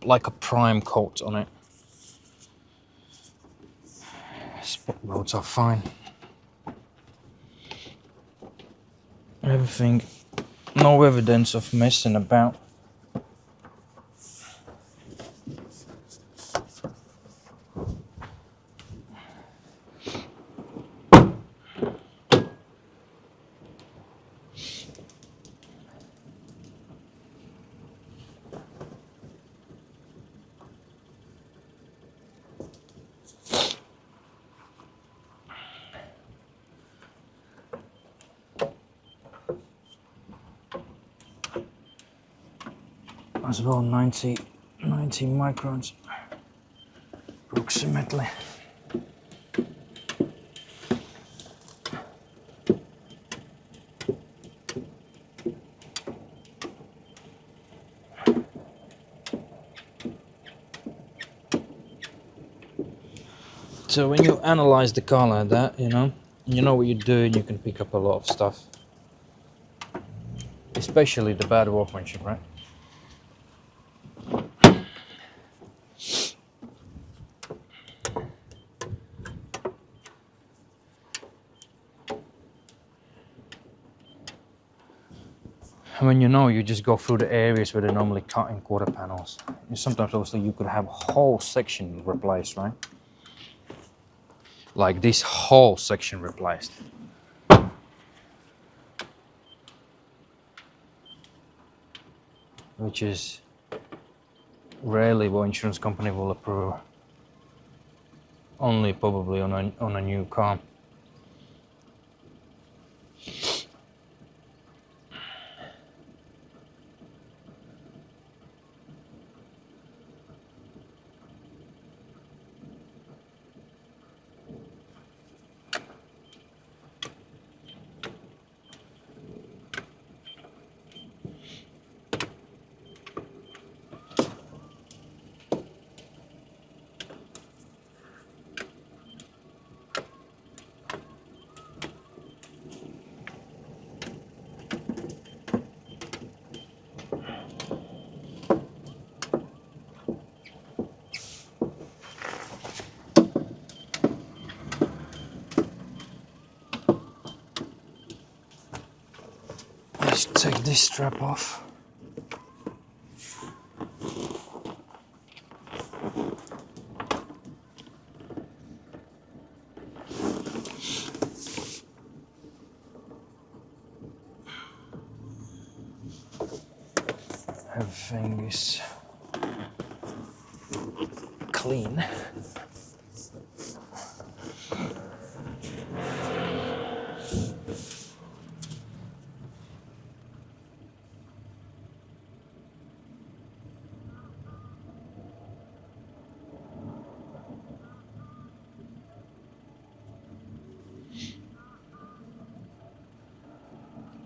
like a prime coat on it. Spot welds are fine. Everything, no evidence of messing about. as well, 90 microns approximately. So when you analyze the car like that, you know what you're doing, you can pick up a lot of stuff, especially the bad workmanship, right? And when you just go through the areas where they normally cut in quarter panels. And sometimes obviously you could have a whole section replaced, right? Like this whole section replaced. Which is rarely what insurance company will approve. Only probably on a new car. Let's take this strap off. Everything is clean.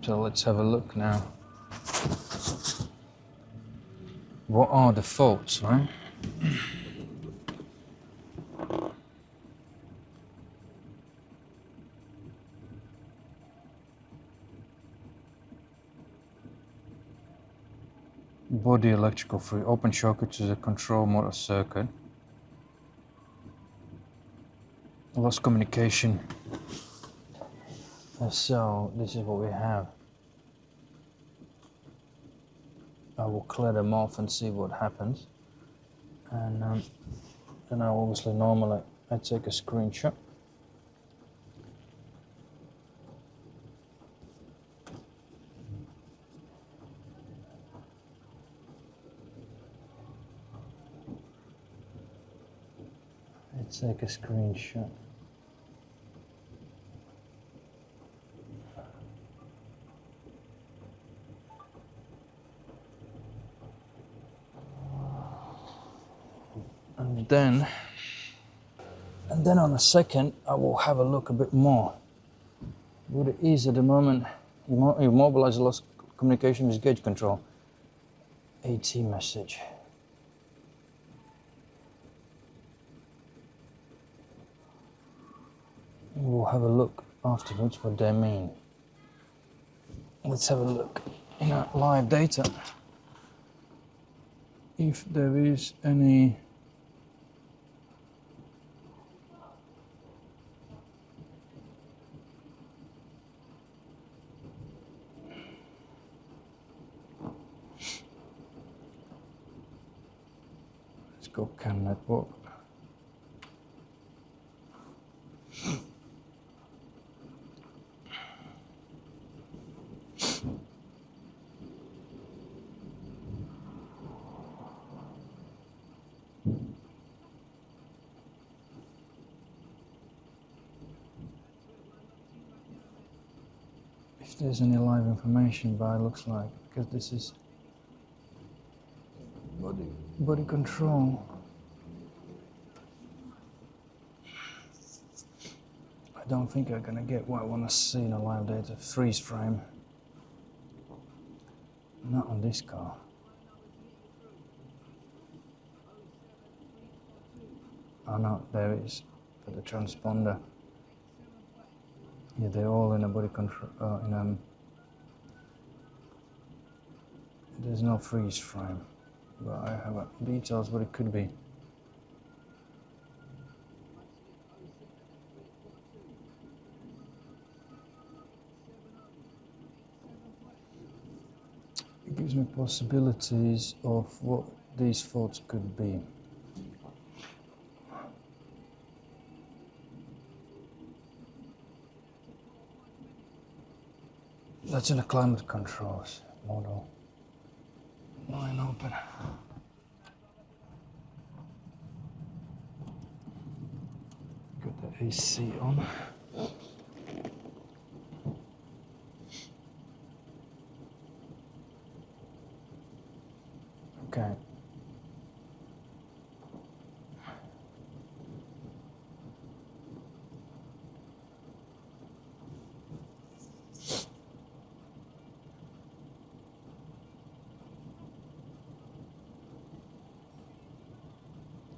So let's have a look now. What are the faults, right? Body electrical free, open socket to the control motor circuit. Lost communication. So this is what we have. I will clear them off and see what happens. And then I obviously normally I take a screenshot. Take a screenshot. And then on a second, I will have a look a bit more. What it is at the moment, immobilize lost communication with gauge control. AT message. We'll have a look afterwards what they mean. Let's have a look in our live data. If there is any let's go CAN network. If there's any live information, but it looks like, because this is body control. I don't think I'm gonna get what I want to see in a live data freeze frame. Not on this car. Oh no, there it is for the transponder. Yeah, they're all in a body control. There's no freeze frame, but I have details what it could be. It gives me possibilities of what these faults could be. That's in the climate controls model. Line open. Got the AC on. Okay.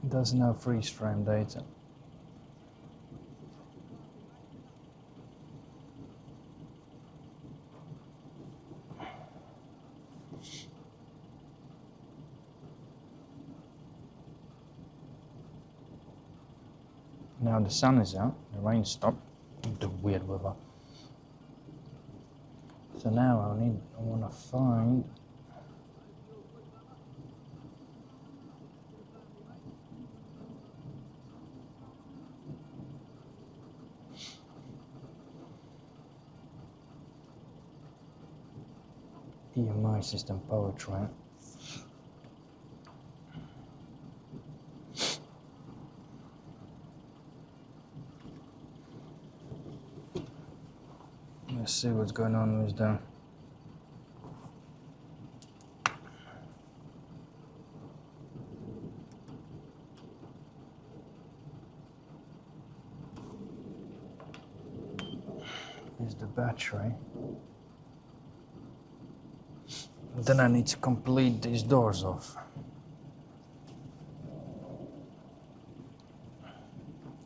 It doesn't have freeze frame data. Now the sun is out, the rain stopped, the weird weather. So now I want to find EMI system powertrain. Let's see what's going on with the battery. Then I need to complete these doors off.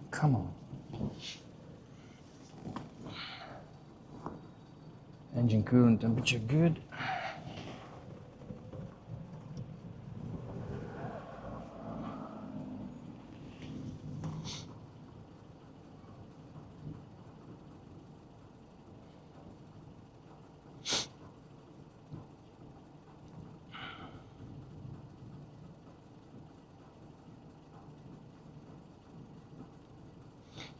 Come on. Engine coolant temperature good.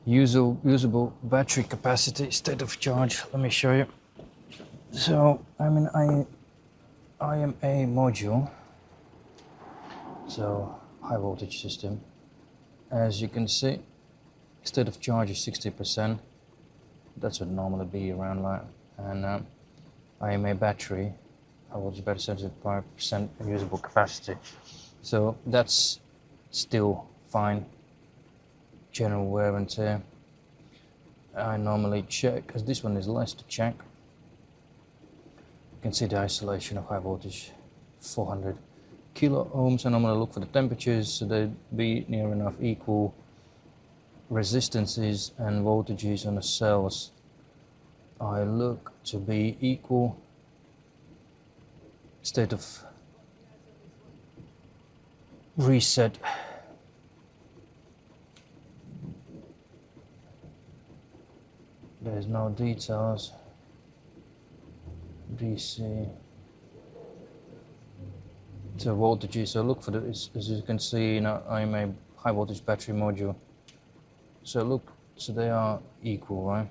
Usable battery capacity, state of charge. Let me show you. So I'm in IMA module, so high voltage system. As you can see, state of charge is 60%. That's what normally be around like. And IMA battery, high voltage battery, 75% usable capacity. So that's still fine. General wear and tear. I normally check, because this one is less to check. You can see the isolation of high voltage, 400 kilo ohms. I normally look for the temperatures so they be near enough equal resistances and voltages on the cells. I look to be equal. State of reset. There's no details. DC. So voltages. So look for the, as you can see, I'm a high voltage battery module. So look, so they are equal, right?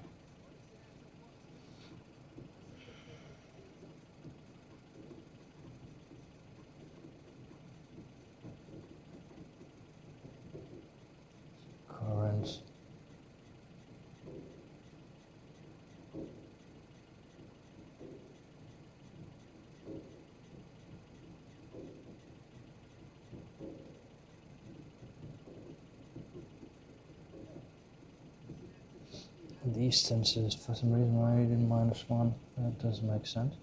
Currents. These sensors, for some reason, are reading -1. That does make sense.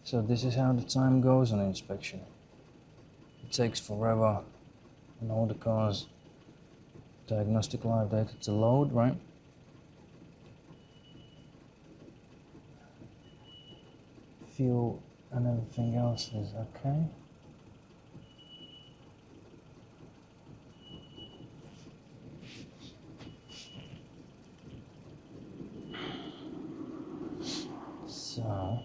So this is how the time goes on inspection. It takes forever on all the cars. Diagnostic live data to load, right? Fuel and everything else is okay. So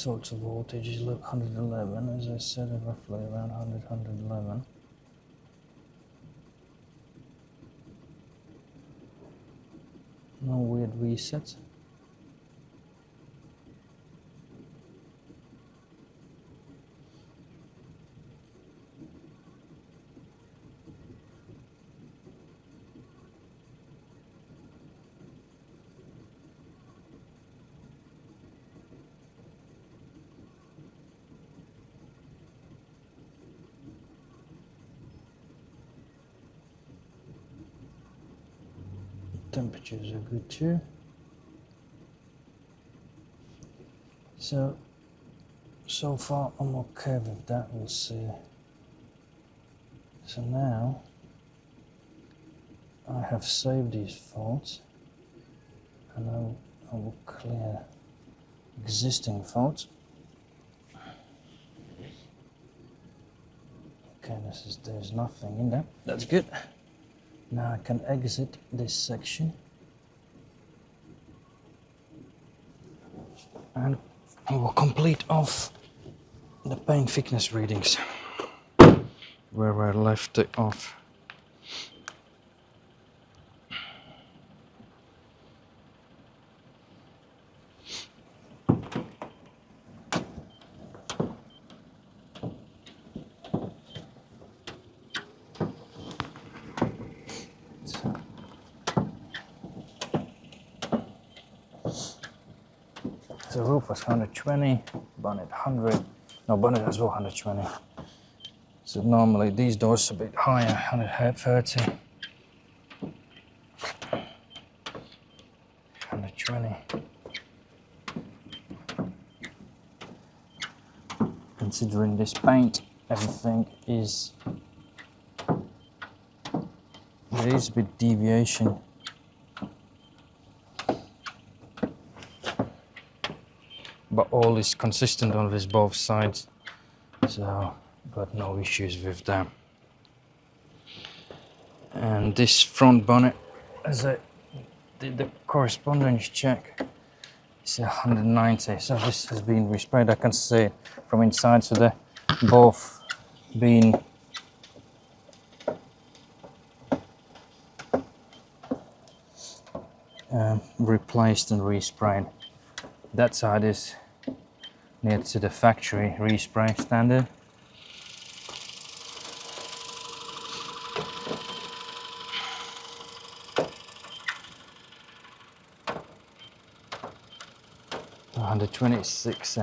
total voltage is look 111, as I said, roughly around 100, 111. No weird resets. Temperatures are good too. So far I'm okay with that, we'll see. So now I have saved these faults and I will clear existing faults. Okay, there's nothing in there. That's good. Now I can exit this section and I will complete off the paint thickness readings where I left it off. The roof was 120, bonnet 100, no, bonnet as well 120. So normally these doors are a bit higher, 130, 120. Considering this paint, everything is, there is a bit deviation. But all is consistent on this both sides, so got no issues with that. And this front bonnet, as I did the correspondence check, it's 190, so this has been resprayed. I can see it from inside, so they're both been replaced and resprayed. That side is near to the factory respray standard. Under 26.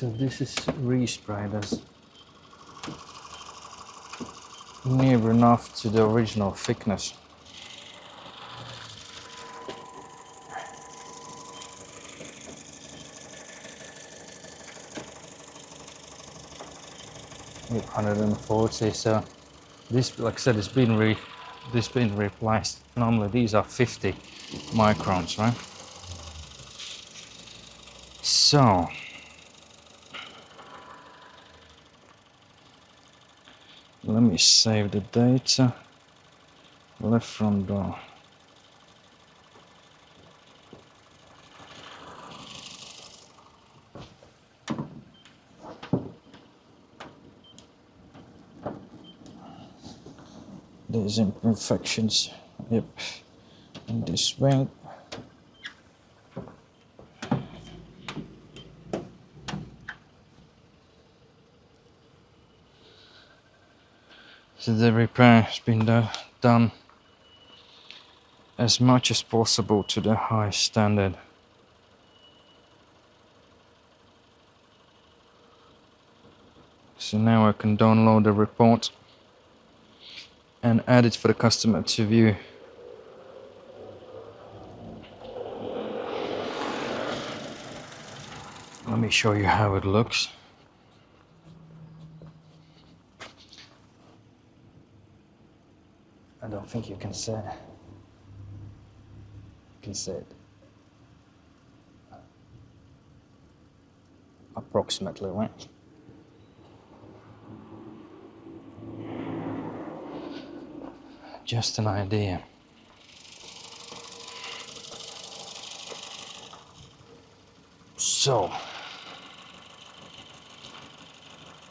So this is respray. That's near enough to the original thickness. With 140. So this, like I said, it's been replaced. Normally these are 50 microns, right? So let me save the data. Left front door. There's imperfections. Yep. And this way. So the repair has been done as much as possible to the high standard. So now I can download the report and add it for the customer to view. Let me show you how it looks. I don't think you can see it. You can see it. Approximately, right? Just an idea. So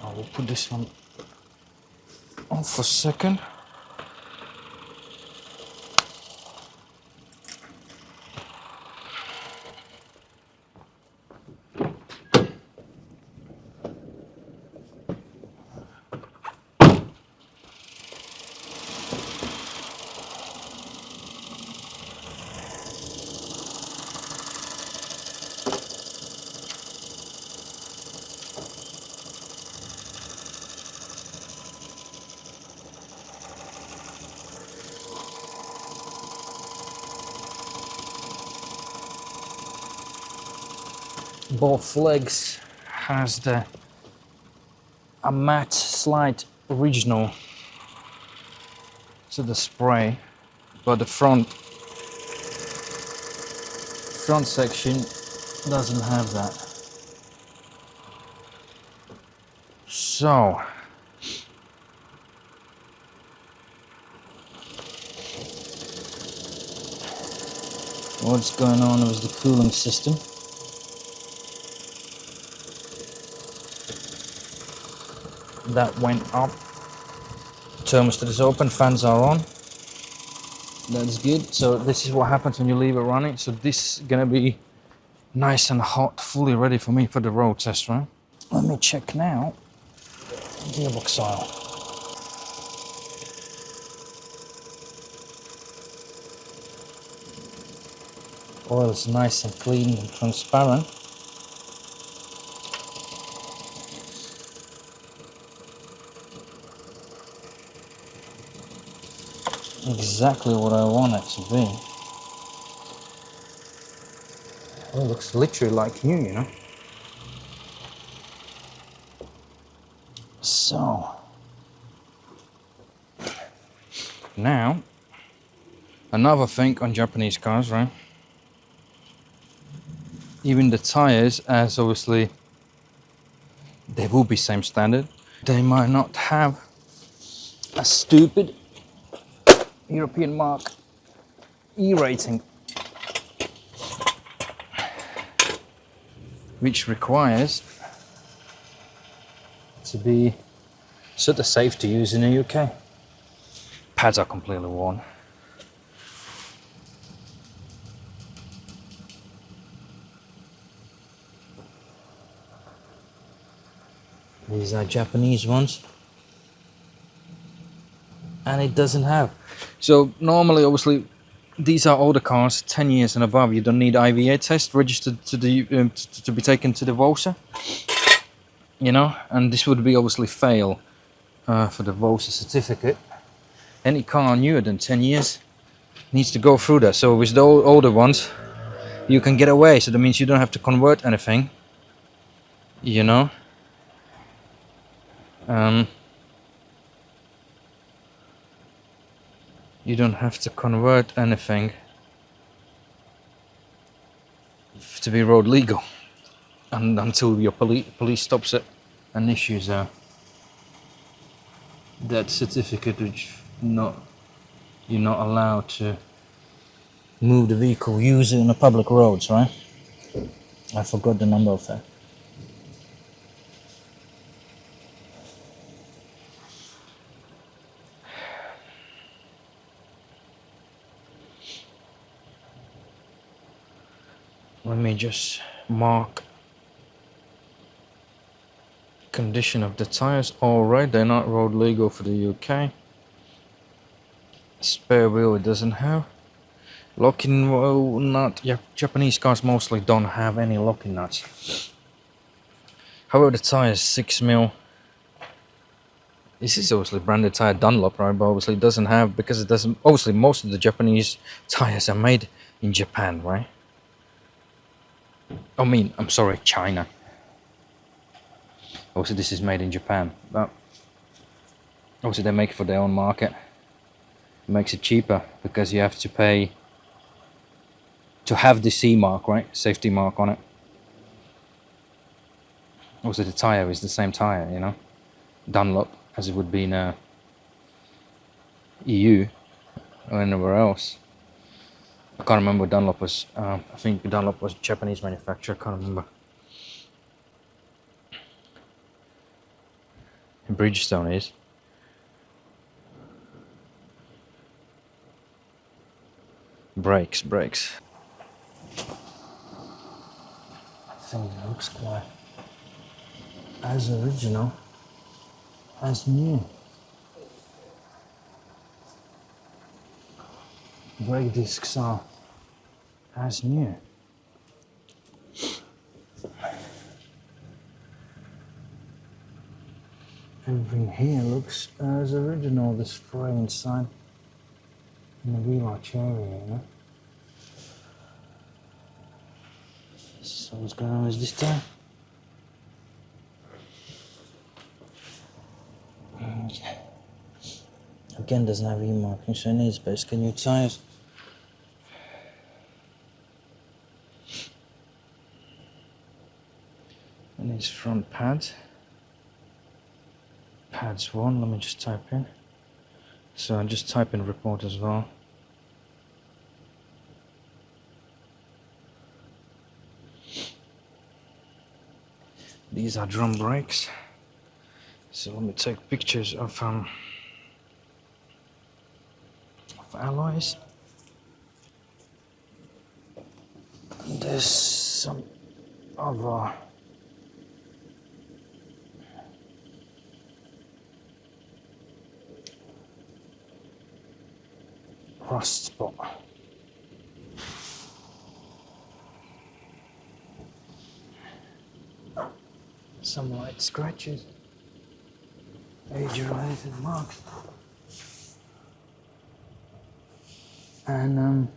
I will put this one on for a second. Both legs has a matte slight original to the spray, but the front section doesn't have that. So what's going on with the cooling system? That went up. Thermostat is open, fans are on. That's good. So this is what happens when you leave it running. So this is gonna be nice and hot, fully ready for me for the road test, right? Let me check now. Gearbox oil. Oil is nice and clean and transparent. Exactly what I want it to be. It looks literally like new, you know. So now another thing on Japanese cars, right? Even the tires, as obviously they will be same standard, they might not have a stupid European Mark E rating, which requires to be sort of safe to use in the UK. Pads are completely worn. These are Japanese ones. And it doesn't have. So normally, obviously, these are older cars, 10 years and above. You don't need IVA test registered to the to be taken to the Volsa. you know, and this would be obviously fail for the VOSA certificate. Any car newer than 10 years needs to go through that. So with the older ones, you can get away. So that means you don't have to convert anything, you know. You don't have to convert anything to be road legal, and until your police stops it and issues that certificate, which you're not allowed to move the vehicle, use it on the public roads, right? I forgot the number of that. Let me just mark condition of the tires. All right, they're not road legal for the UK. Spare wheel it doesn't have. Locking nut. Yeah, Japanese cars mostly don't have any locking nuts. However, the tire is 6mm. This is obviously branded tire Dunlop, right? But obviously it doesn't have, because it doesn't. Obviously, most of the Japanese tires are made in Japan, right? I mean, I'm sorry, China. Obviously, this is made in Japan, but obviously they make it for their own market. It makes it cheaper because you have to pay to have the C mark, right? Safety mark on it. Also, the tire is the same tire, you know, Dunlop, as it would be in EU or anywhere else. I can't remember what Dunlop was. I think Dunlop was a Japanese manufacturer. I can't remember. Bridgestone is. Brakes. I think it looks quite as original as new. Brake discs are as new. Everything here looks as original. The spray inside in the wheel arch area, you know. So what's going on with this tire? Again, doesn't have E-marking, so it needs basically new tires. And these front pads. Pads 1, let me just type in. So I just type in report as well. These are drum brakes. So let me take pictures of alloys. There's some other rust spot. Some light scratches, age-related marks, and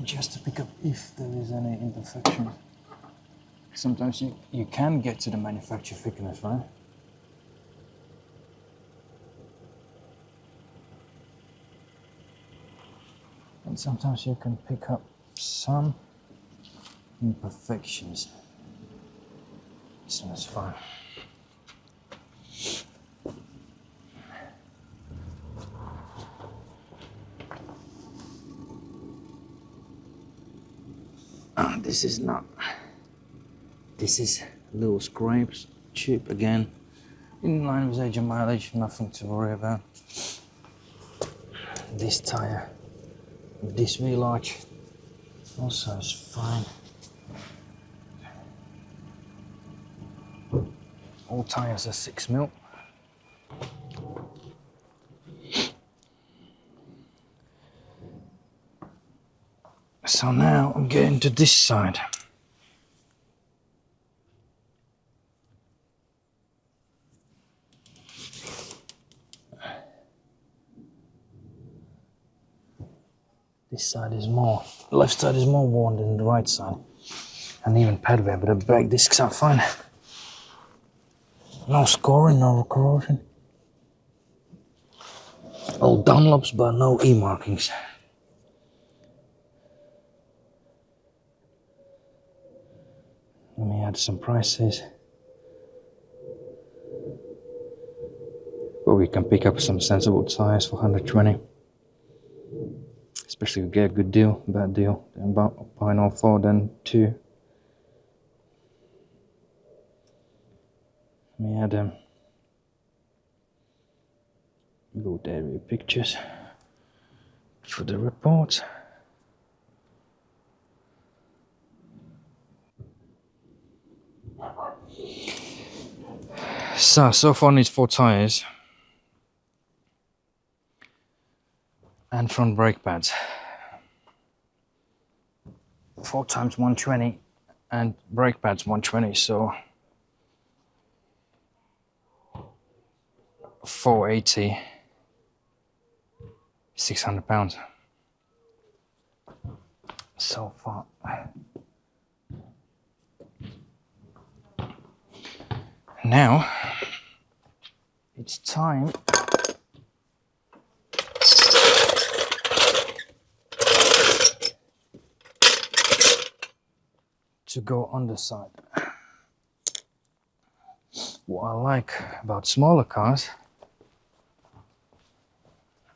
just to pick up if there is any imperfection. Sometimes you can get to the manufacturer thickness, right? And sometimes you can pick up some imperfections. This one's fine. This is not. This is little scrapes, chip again. In line with age and mileage, nothing to worry about. This tyre, this wheel arch, also is fine. All tyres are 6mm. So now I'm getting to this side. This side is more, the left side is more worn than the right side. And even pad wear, but the brake discs are fine. No scoring, no corrosion. Old Dunlops, but no E markings. Let me add some prices. But we can pick up some sensible tyres for 120. Especially if you get a good deal, bad deal. Then buy no 4, then 2. Let me add good area pictures for the report. So far needs 4 tyres and front brake pads. 4 times 120 and brake pads 120, so 480, £600 so far. Now it's time to go on the side. What I like about smaller cars,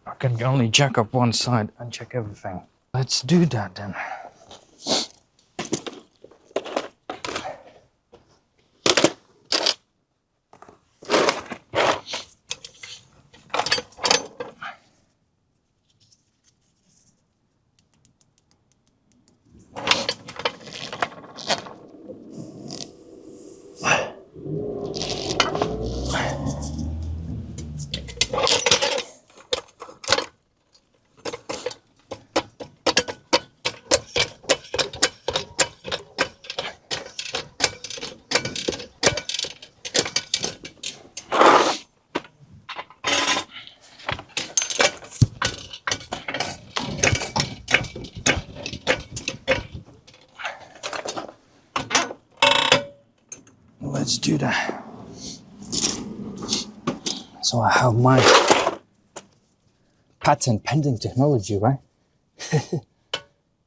I can only jack up one side and check everything. Let's do that then. Let's do that. So I have my patent pending technology, right?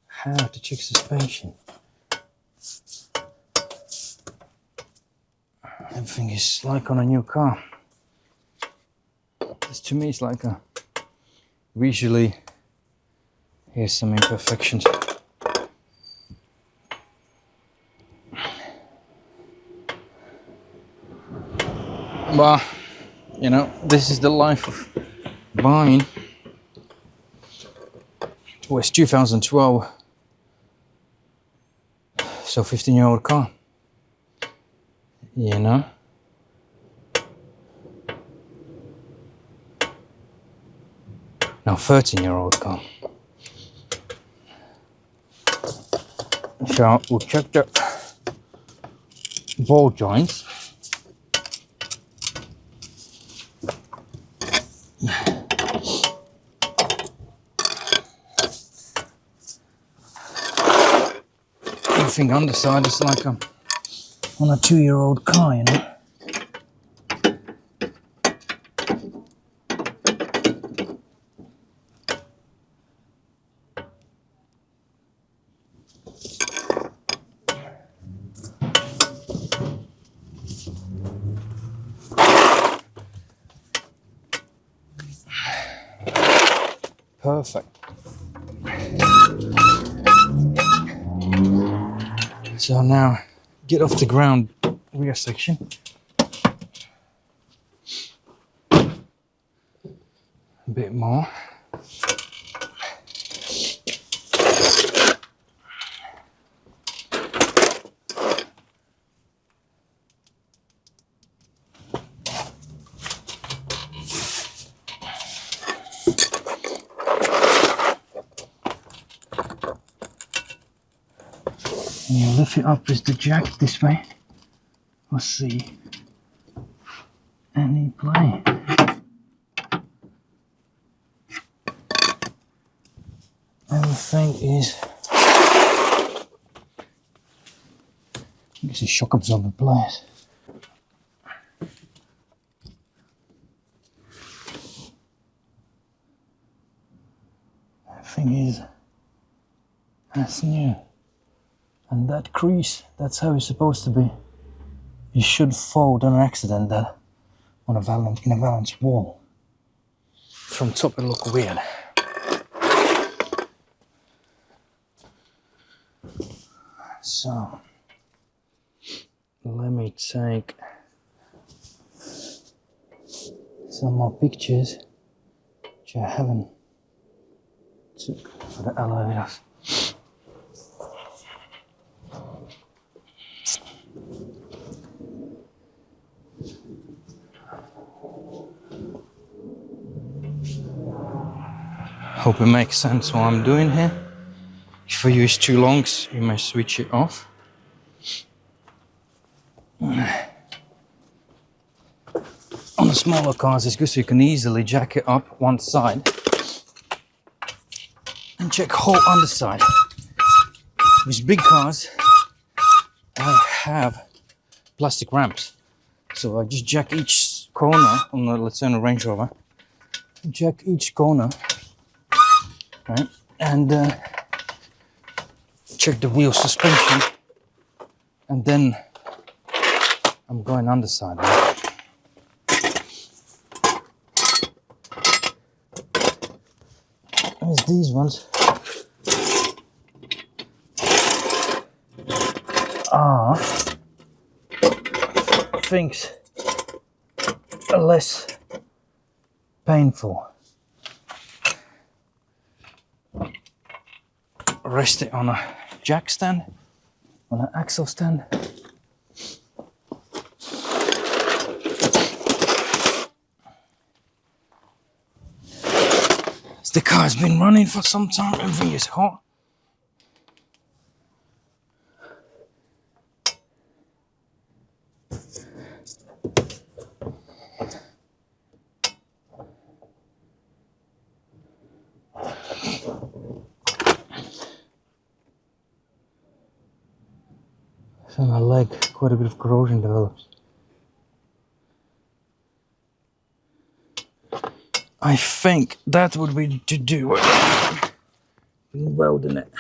How to check suspension. Everything is like on a new car. This to me is like a visually. Here's some imperfections. But, you know, this is the life of buying. Well, it's 2012, so 15-year-old car, you know. Now 13-year-old car. So we'll check the ball joints. Everything on the side is like on a 2-year-old car, you know. Perfect. So now get off the ground rear section. a bit more. And you lift it up with the jack this way. Let's see any play. Everything is. It's a shock absorber pliers. Everything is as new. And that crease, that's how it's supposed to be. You should fold on an accident that on a valance, in a valance wall. From top it look weird. So let me take some more pictures which I haven't took for the elevators. Hope it makes sense what I'm doing here. If I use too long, you may switch it off. On the smaller cars, it's good so you can easily jack it up one side and check whole underside. With big cars, I have plastic ramps, so I just jack each corner on the, let's say on a Range Rover, jack each corner, right, and check the wheel suspension, and then I'm going underside. Right? There's these ones are things less painful. Rest it on a jack stand, on an axle stand. The car's been running for some time, everything is hot. So my leg, quite a bit of corrosion develops. I think that would be to do with welding it.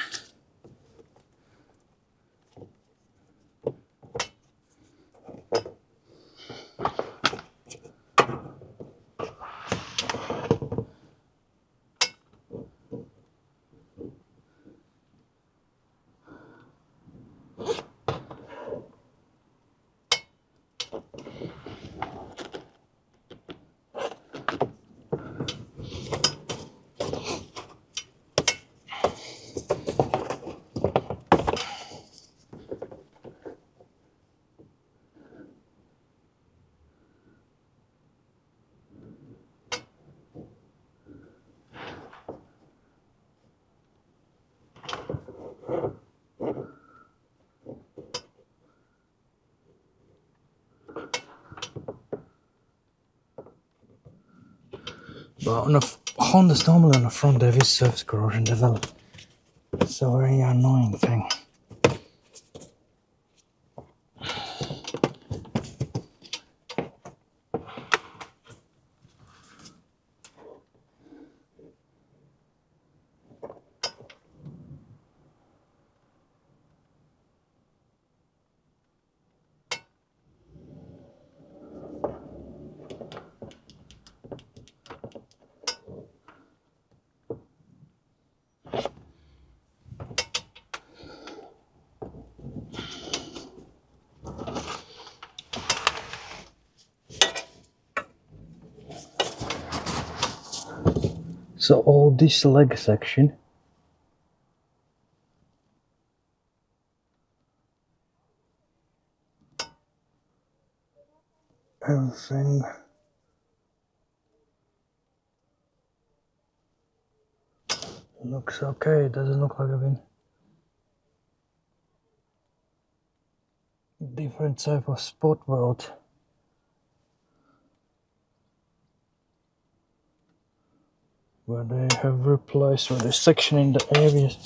But on a Honda's normally on the front there is surface corrosion developed. It's a very annoying thing. So all this leg section everything looks okay. It doesn't look like I've been different type of spot weld where they have replaced with a section in the areas.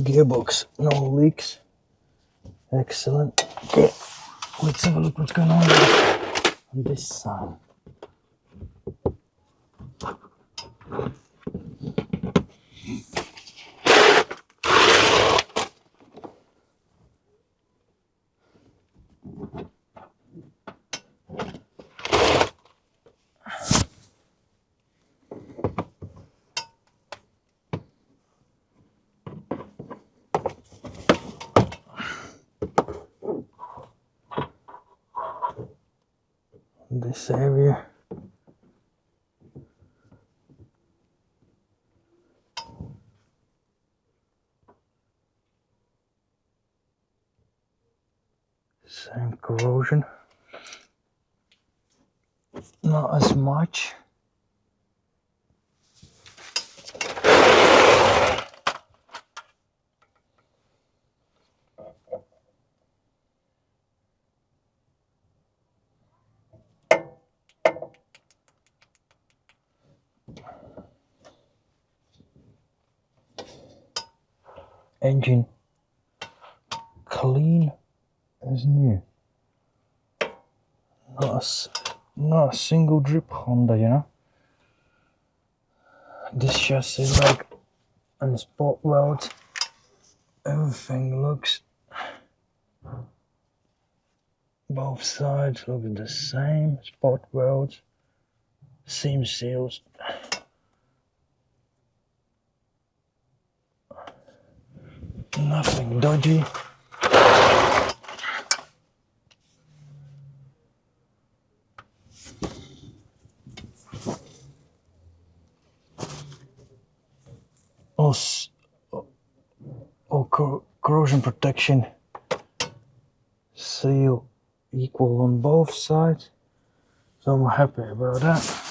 Gearbox, no leaks. Excellent. Okay, let's have a look what's going on this side. This area. Same corrosion. Not as much. Engine clean as new. Not a single drip Honda, you know. This chassis is like on spot weld. Everything looks, both sides look the same. Spot welds, seam seals. Nothing dodgy. Corrosion protection seal equal on both sides, so I'm happy about that.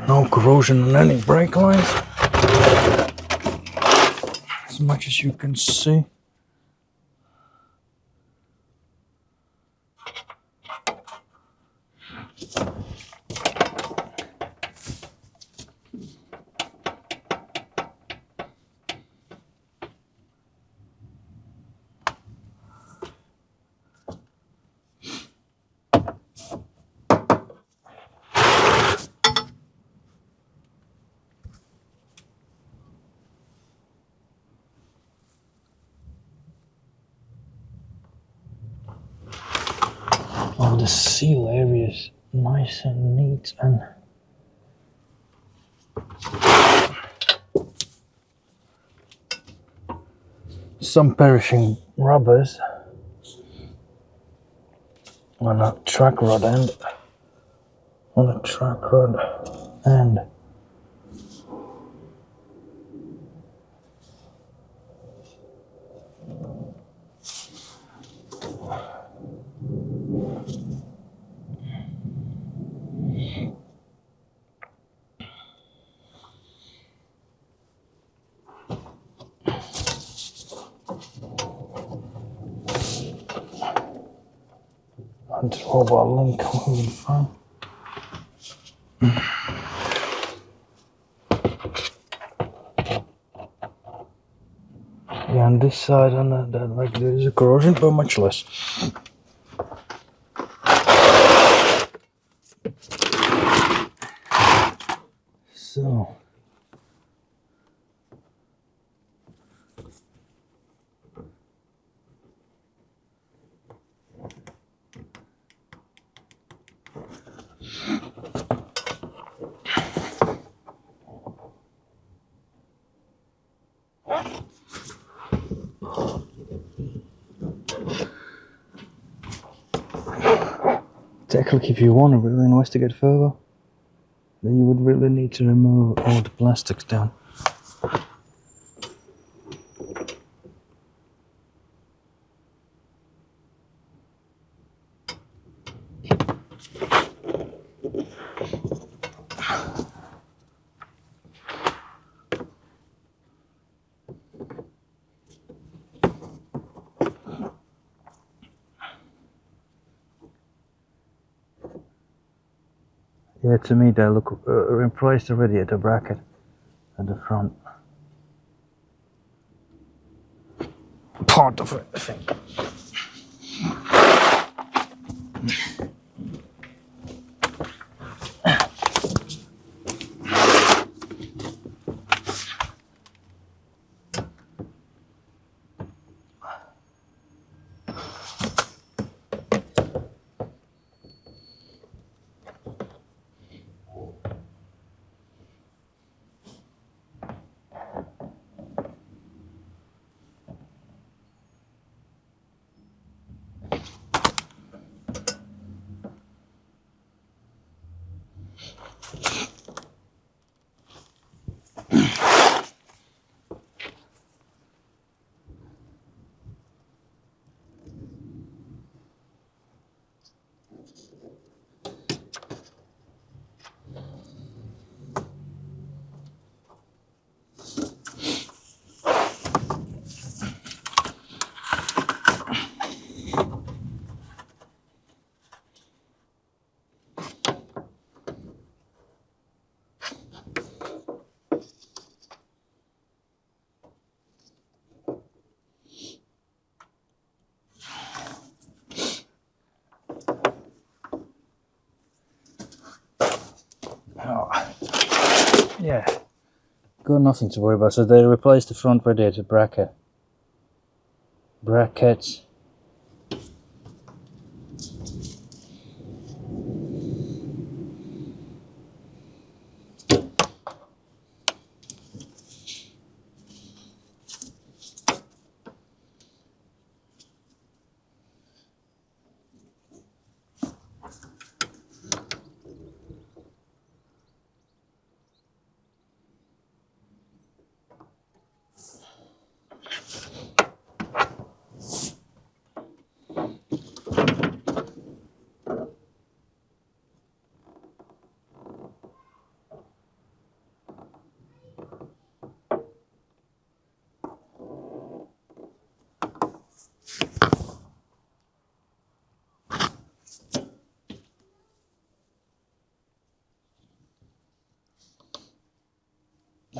No corrosion on any brake lines, as much as you can see. All the seal areas nice and neat, and some perishing rubbers on a track rod end, and mobile link will be fine. Yeah, on this side, and that like there is a corrosion, but much less. So Technically, if you want to really investigate further, then you would really need to remove all the plastics down. Yeah, to me they look replaced already at the bracket at the front. Part of it, I think. Oh, yeah, got nothing to worry about. So they replaced the front radiator brackets.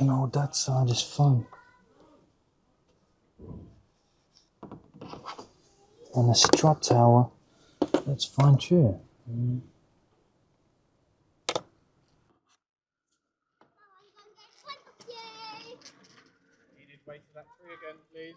No, that side is fine. And the strut tower, that's fine too. Can you just wait for that tree again, please?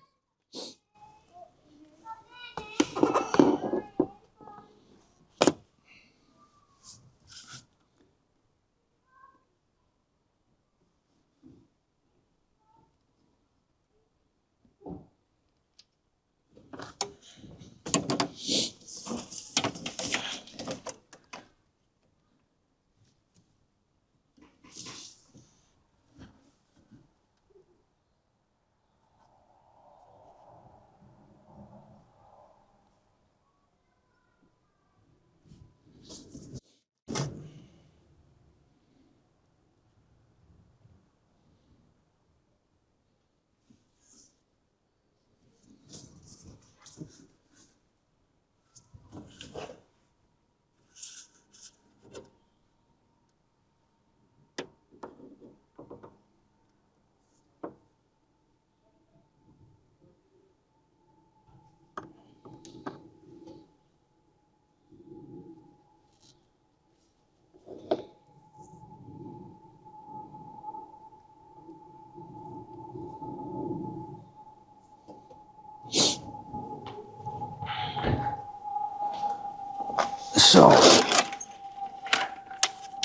So,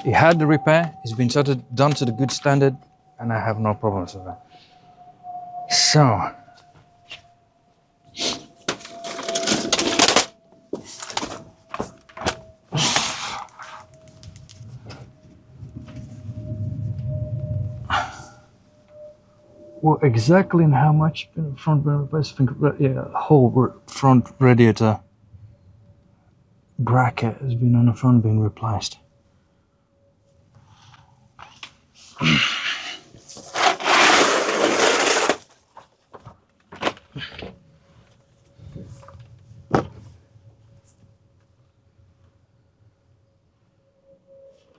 he had the repair, it's been done to the good standard, and I have no problems with that. So, what exactly and how much front replaced? I think yeah, whole front radiator bracket has been on the front being replaced.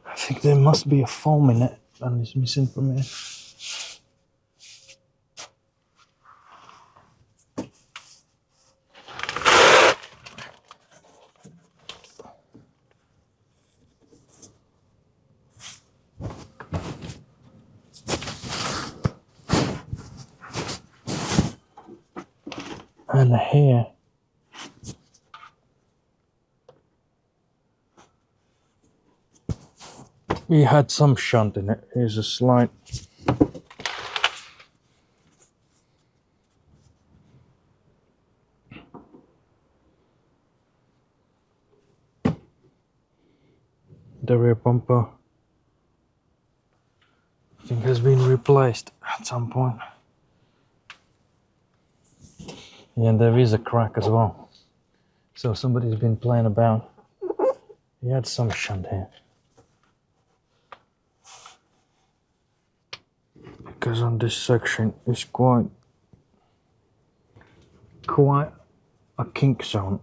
I think there must be a foam in it and it's missing from here. And here we had some shunt in it. Here's a slight the rear bumper I think has been replaced at some point. Yeah, and there is a crack as well. So somebody's been playing about. He had some shunt here. Because on this section is quite a kink zone.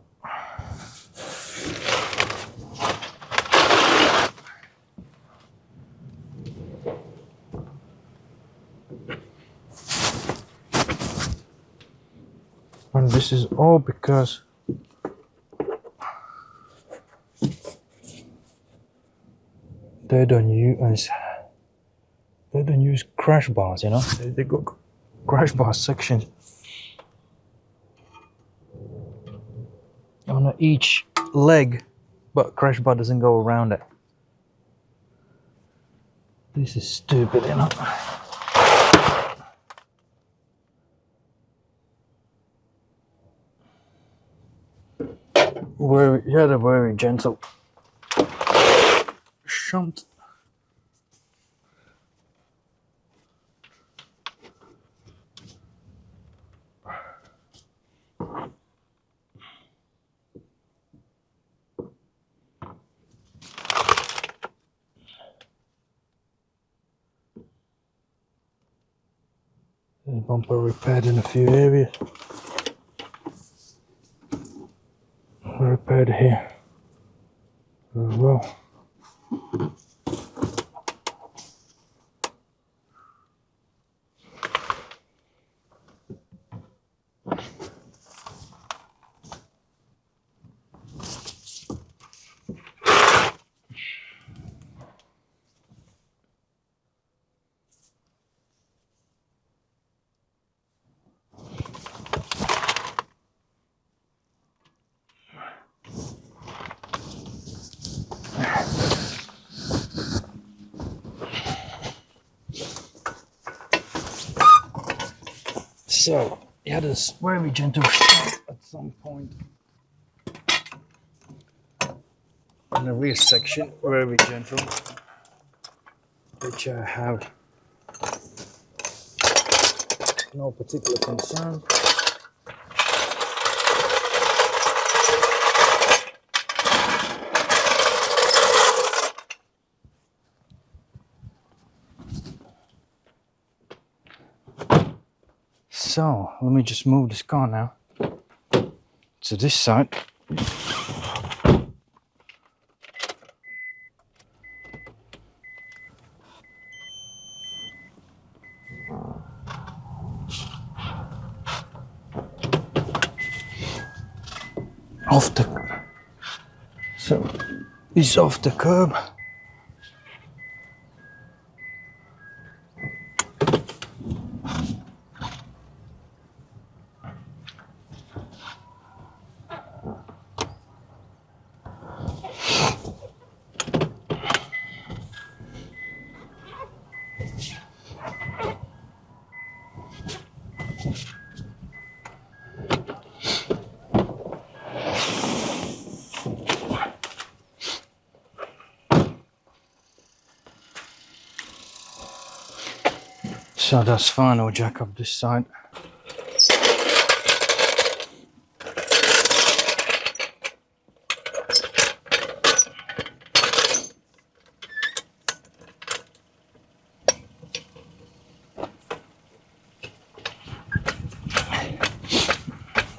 And this is all because they don't use crash bars, you know. They got crash bar sections on each leg, but crash bar doesn't go around it. This is stupid, you know. He had a very gentle shunt. The bumper repaired in a few areas. Repaired here as well. So, he had a very gentle shunt at some point in the rear section, very gentle, which I have no particular concern. So, let me just move this car now to this side. So, he's off the curb. So that's fine, I'll jack up this side.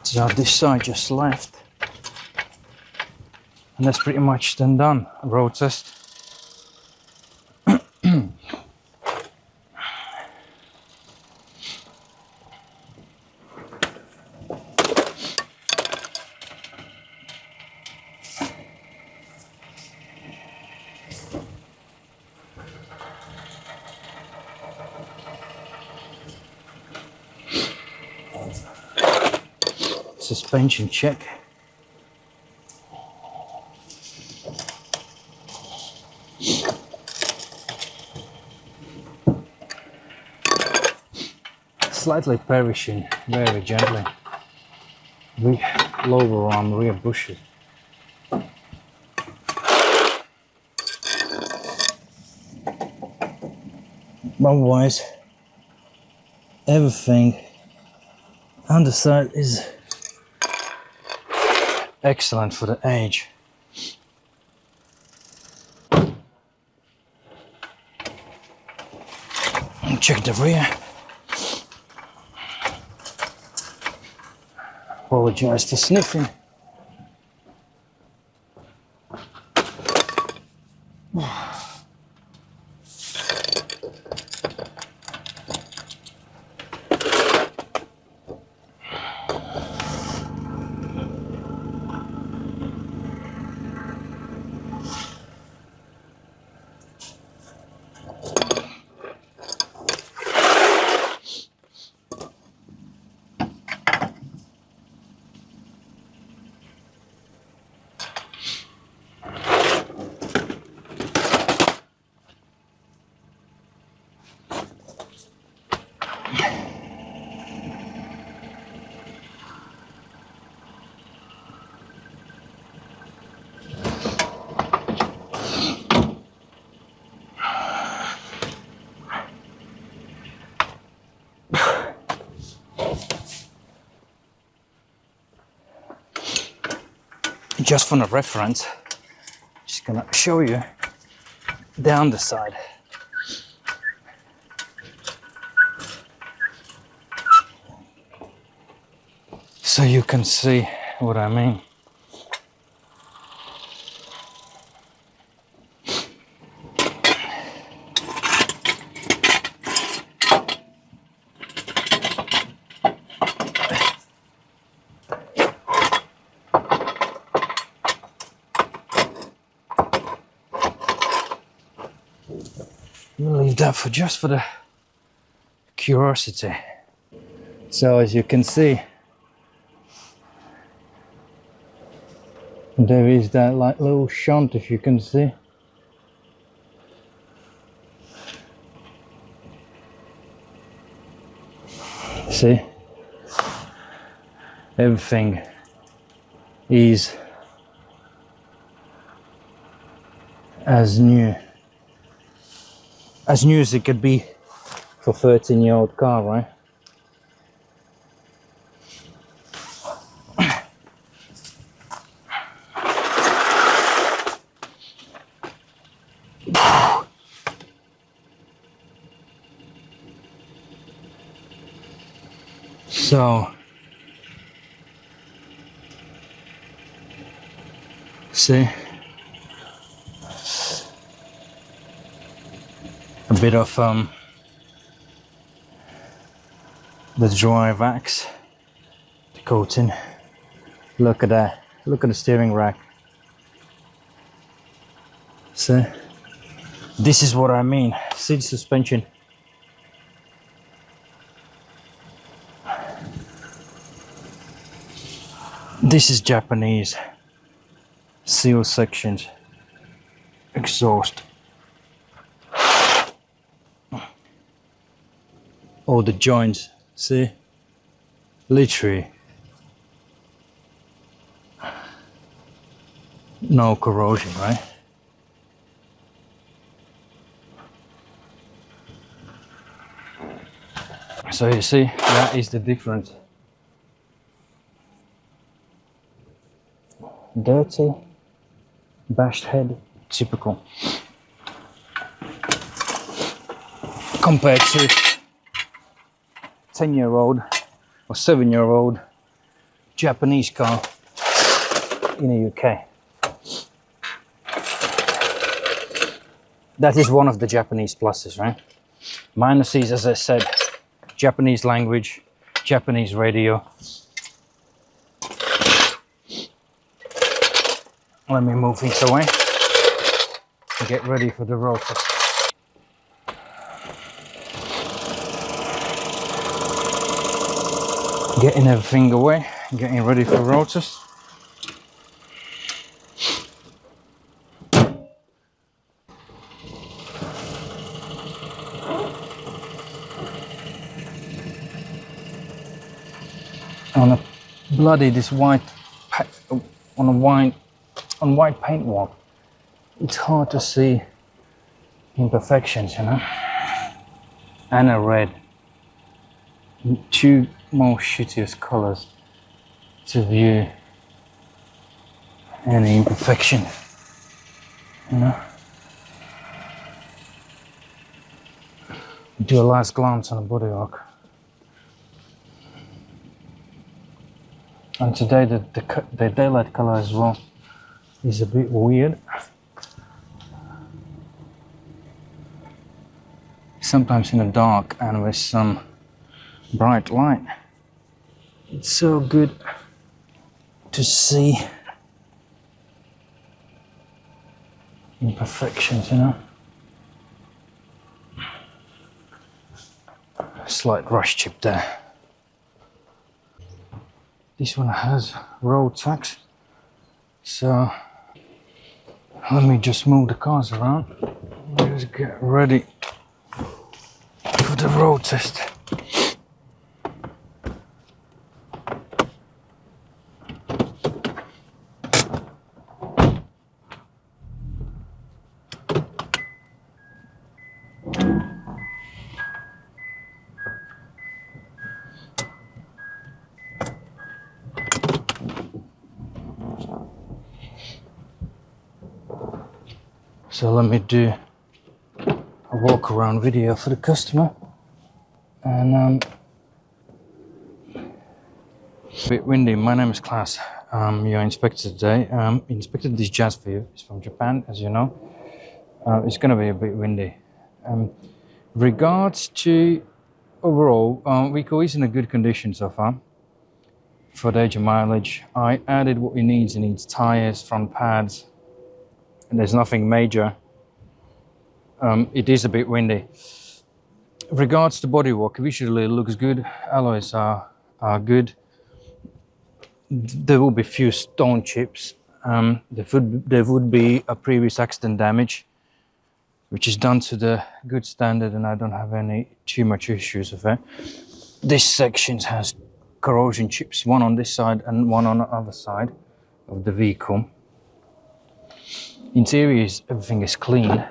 So this side just left. And that's pretty much then done. Road test. Suspension check. Slightly perishing, very gently. Lower arm, rear bushes. Otherwise, everything underside is excellent for the age. Check the rear. Apologize for sniffing. Just for the reference, just gonna show you the underside. So you can see what I mean. We'll leave that for just for the curiosity. So as you can see, there is that like little shunt, if you can see. See? Everything is as new as it could be for a 13-year-old car, right? So, see, a bit of the dry wax, the coating. Look at that, look at the steering rack. See, this is what I mean, see the suspension. This is Japanese seal sections, exhaust. All the joints, see? Literally no corrosion, right? So you see, that is the difference. Dirty, bashed head, typical. Compared to 10-year-old or 7-year-old Japanese car in the UK. That is one of the Japanese pluses, right? Minuses, as I said, Japanese language, Japanese radio. Let me move things away and get ready for the road test. Getting everything away, getting ready for road test. On a bloody this white on white paintwork, it's hard to see imperfections, you know. And a red, two most shittiest colors to view any imperfection, you know. Do a last glance on the bodywork. And today the daylight color as well is a bit weird. Sometimes in the dark and with some bright light, it's so good to see imperfections, you know. Slight rust chip there. This one has road tax, so let me just move the cars around. Just get ready for the road test. So let me do a walk around video for the customer, and a bit windy. My name is Klaus. Your inspector today. Inspected this jazz for you. It's from Japan, as you know. It's going to be a bit windy. Regards to overall, vehicle is in a good condition so far. For the age of mileage, I added what it needs. It needs tires, front pads. And there's nothing major. It is a bit windy. Regards to bodywork, visually it looks good. Alloys are good. There will be few stone chips. There would be a previous accident damage, which is done to the good standard, and I don't have any too much issues with it. This section has corrosion chips, one on this side and one on the other side of the vehicle. Interior everything is clean.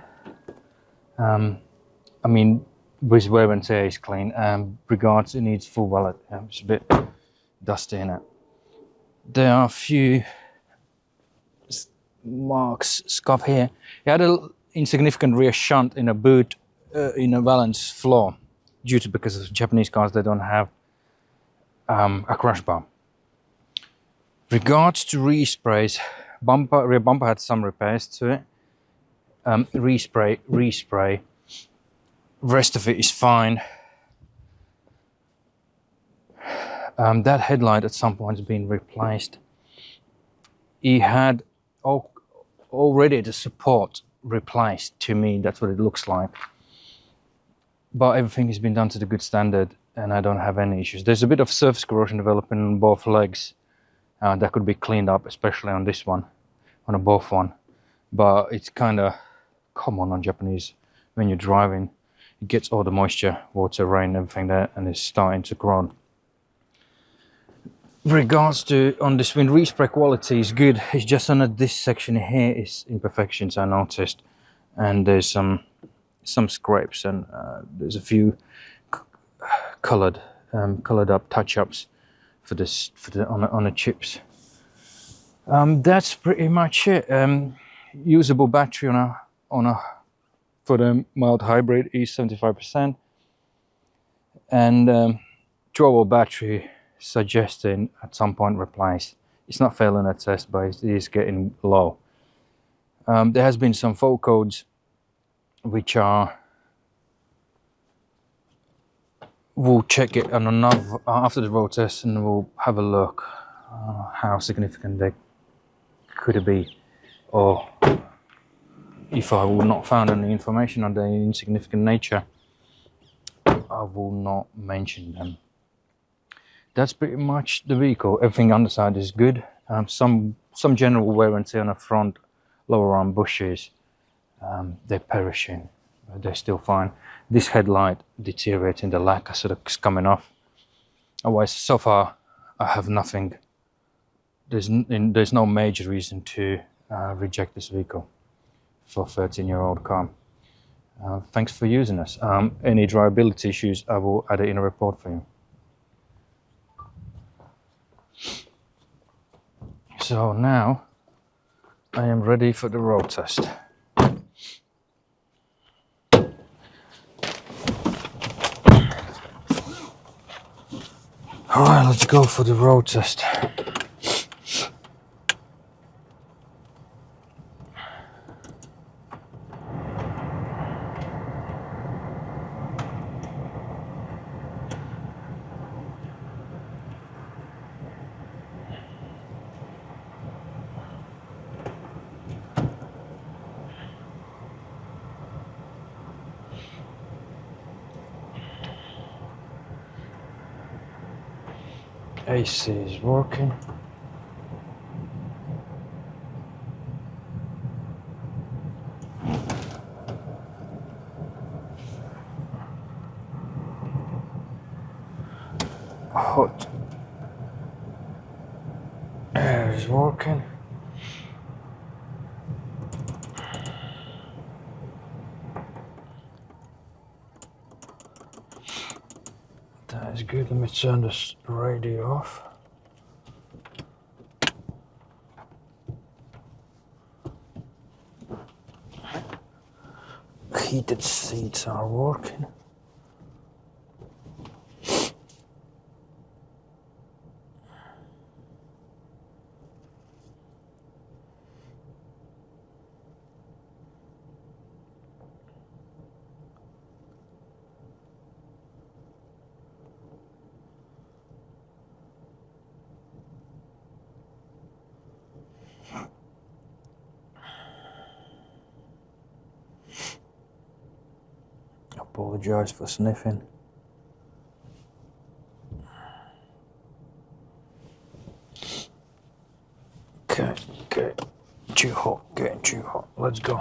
I mean, with wear and tear is clean. Regards, it needs full valet. It's a bit dusty in it. There are a few marks, scuff here. It had an insignificant rear shunt in a boot in a valance floor, because of Japanese cars, they don't have a crash bar. Regards to resprays, rear bumper had some repairs to it. Respray. Rest of it is fine. That headlight at some point has been replaced. He had already the support replaced. To me, that's what it looks like. But everything has been done to the good standard, and I don't have any issues. There's a bit of surface corrosion developing on both legs. That could be cleaned up, especially on this one, on a both one. But it's kind of common on Japanese when you're driving. It gets all the moisture, water, rain, everything there, and it's starting to corrode. Regards to on this wind, respray quality is good. It's just on this section here is imperfections I noticed, and there's some scrapes, and there's a few colored up touch-ups for this on the chips. That's pretty much it. Usable battery for the mild hybrid is 75%, and 12-volt battery suggesting at some point replace. It's not failing at test, but it is getting low. There has been some fault codes which are, we'll check it on another after the road test, and we'll have a look how significant they could be, or if I will not find any information on their insignificant nature, I will not mention them. That's pretty much the vehicle. Everything underside is good. Some general wear and tear on the front lower arm bushes. They're perishing, but they're still fine. This headlight deteriorating, the lacquer sort of is coming off. Otherwise, so far I have nothing. There's no major reason to reject this vehicle for a 13-year-old car. Thanks for using us. Any drivability issues, I will add it in a report for you. So now I am ready for the road test. Alright, let's go for the road test. AC is working. Hot air is working. That is good. Let me turn this radio off. Heated seats are working. Apologize for sniffing. Okay, too hot, getting too hot. Let's go.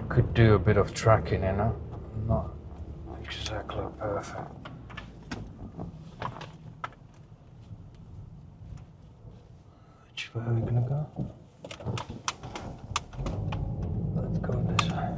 Could do a bit of tracking, you know, not exactly perfect. Which way are we gonna go? Let's go this way.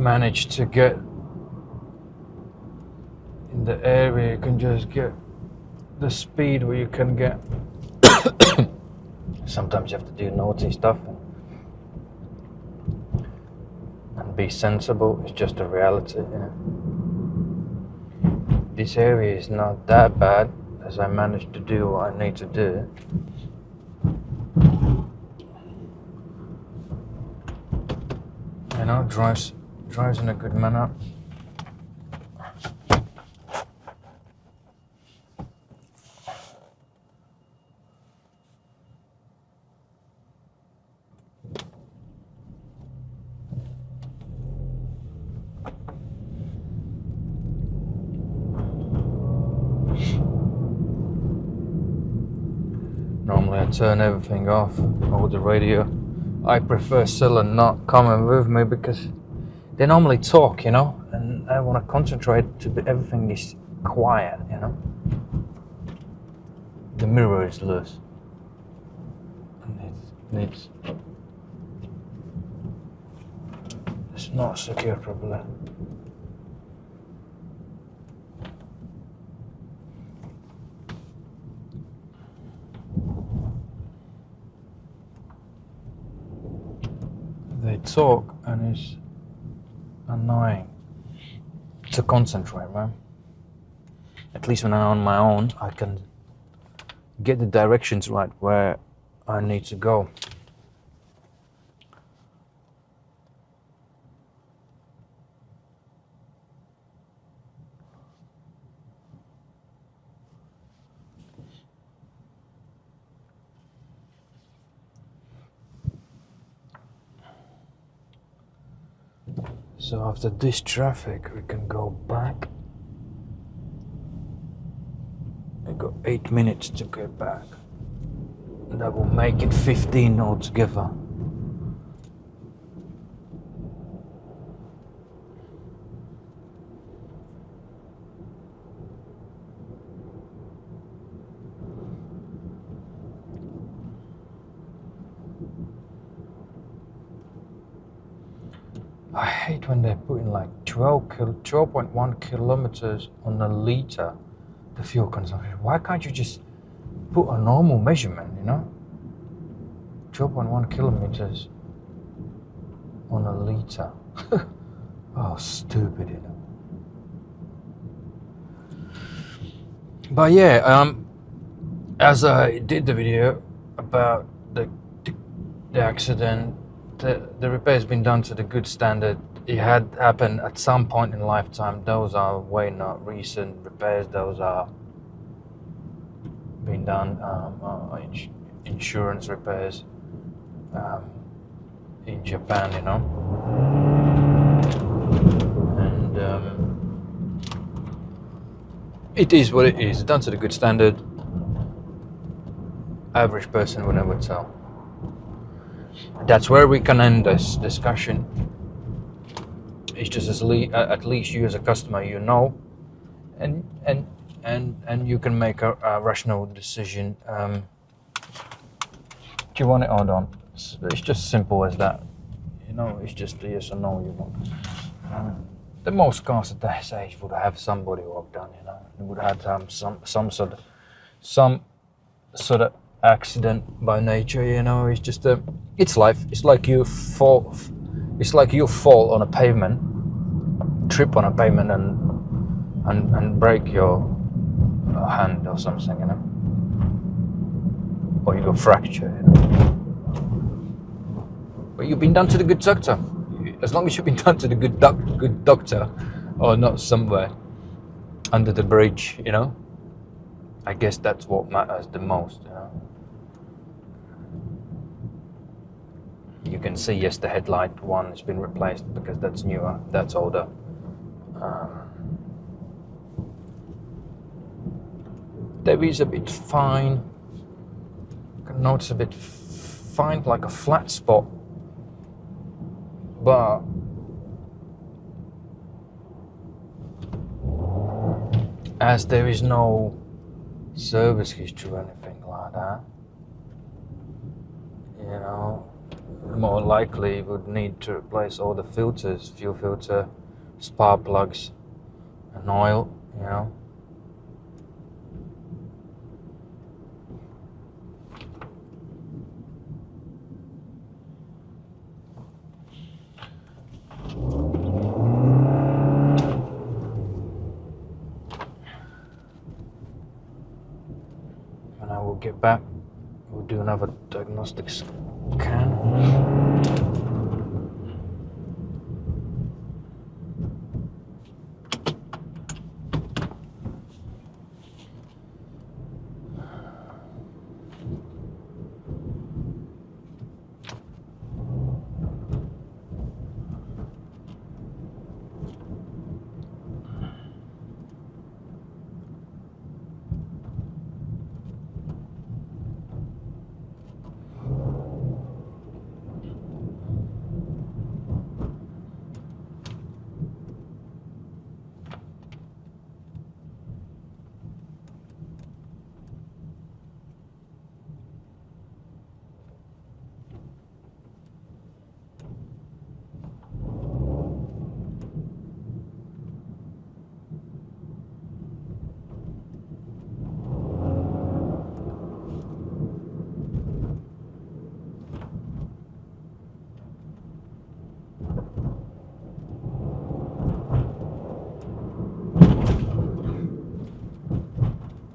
manage to get in the area, you can just get the speed where you can get. Sometimes you have to do naughty stuff and be sensible. It's just a reality, you know. This area is not that bad as I managed to do what I need to do. You know, drives in a good manner. Normally I turn everything off, all the radio. I prefer Scylla not coming with me because they normally talk, you know, and I want to concentrate to be, everything is quiet, you know. The mirror is loose. And it's not secure properly. They talk and it's annoying to concentrate, man. At least when I'm on my own, I can get the directions right where I need to go. So after this traffic, we can go back. We got 8 minutes to get back. That will make it 15 altogether. I hate when they're putting like 12.1 kilometers on a liter, the fuel consumption. Why can't you just put a normal measurement, you know? 12.1 kilometers on a liter. Oh, stupid, you know. But yeah, as I did the video about the accident, the repair has been done to the good standard. It had happened at some point in lifetime. Those are way not recent repairs. Those are being done insurance repairs in Japan, you know. And it is what it is. Done to the good standard. Average person would never tell. That's where we can end this discussion. It's just at least you as a customer, you know, and you can make a rational decision. Do you want it or don't? It's just simple as that. You know, it's just a yes or no you want. The most cars at this age would have somebody who have done, you know, they would have some sort of accident by nature, you know. It's just it's life. It's like you fall on a pavement, trip on a pavement and break your hand or something, you know, or you got fracture, you know. But you've been done to the good doctor. As long as you've been done to the good doctor, or not somewhere under the bridge, you know. I guess that's what matters the most, you know. You can see, yes, the headlight one has been replaced because that's newer, that's older. There is a bit fine. I can notice a bit fine, like a flat spot. But as there is no service history or anything like that, you know, more likely you would need to replace all the filters, fuel filter, spark plugs and oil, you know. And I will get back, we'll do another diagnostic scan.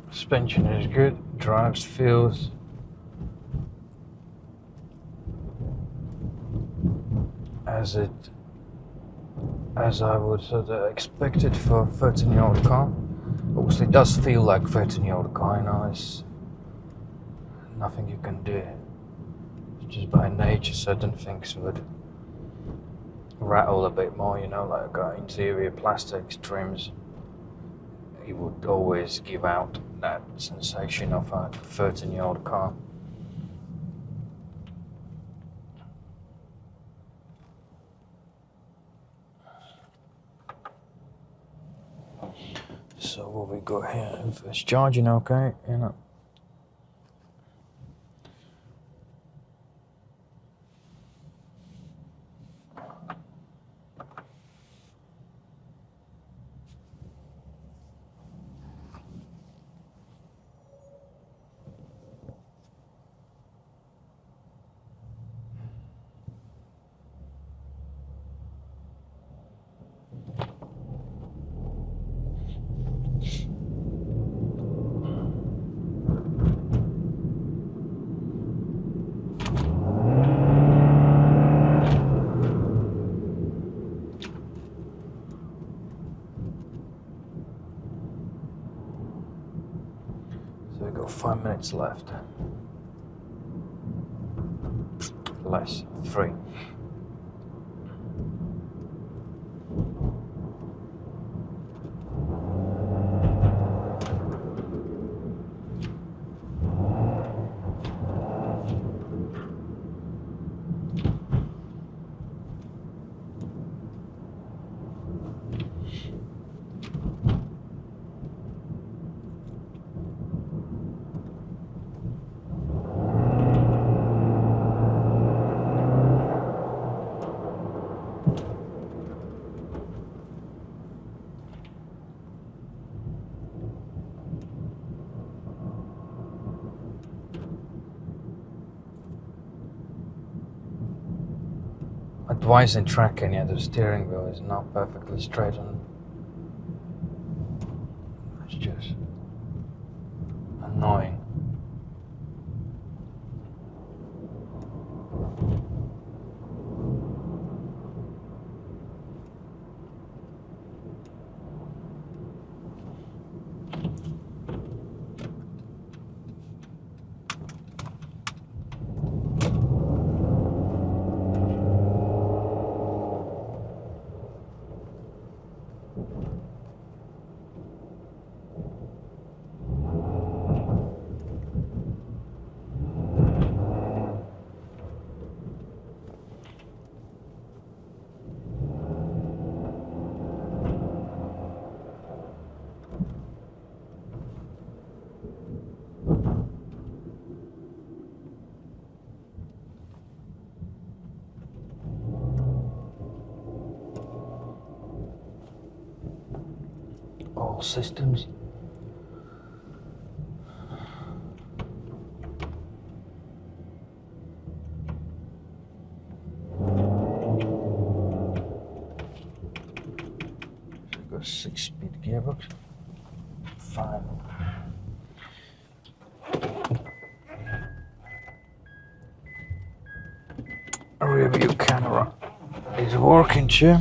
Suspension is good, drives, feels as I would sort of expect it for a 13-year-old car. Obviously it does feel like a 13-year-old car, you know, it's nothing you can do. Just by nature certain things would rattle a bit more, you know, like interior plastics, trims. It would always give out that sensation of a 13-year-old car. So what we got here, if it's charging okay, you know. So we've got 5 minutes left. Less, 3. Advising tracking, yeah, the steering wheel is not perfectly straight on. It's just annoying. all systems. Got a 6-speed gearbox. Fine. A rear view camera is working too.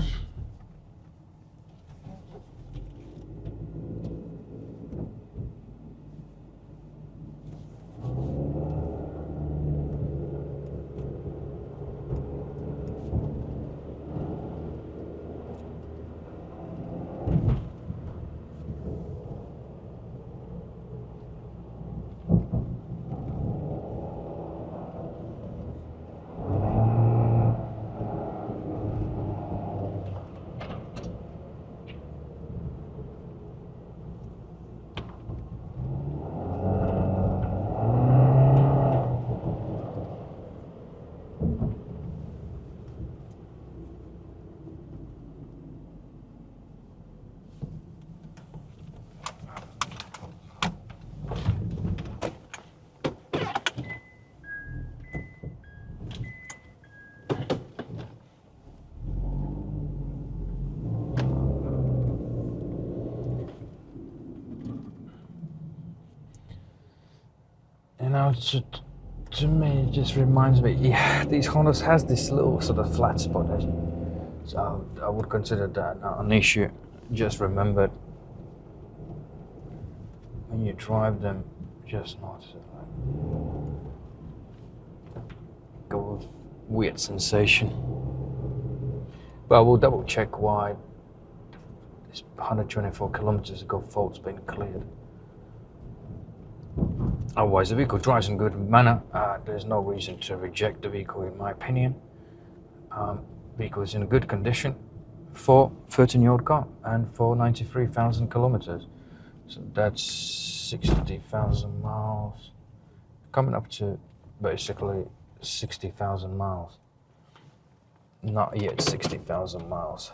You know, to me, it just reminds me, yeah, these Hondas has this little sort of flat spot, so I would consider that not an issue. Just remember, when you drive them, just not go with weird sensation. But I will double check why this 124 kilometers ago fault's been cleared. Otherwise, the vehicle drives in good manner. There's no reason to reject the vehicle, in my opinion. Vehicle is in good condition for 13-year-old car and for 93,000 kilometers. So that's 60,000 miles, coming up to basically 60,000 miles. Not yet 60,000 miles.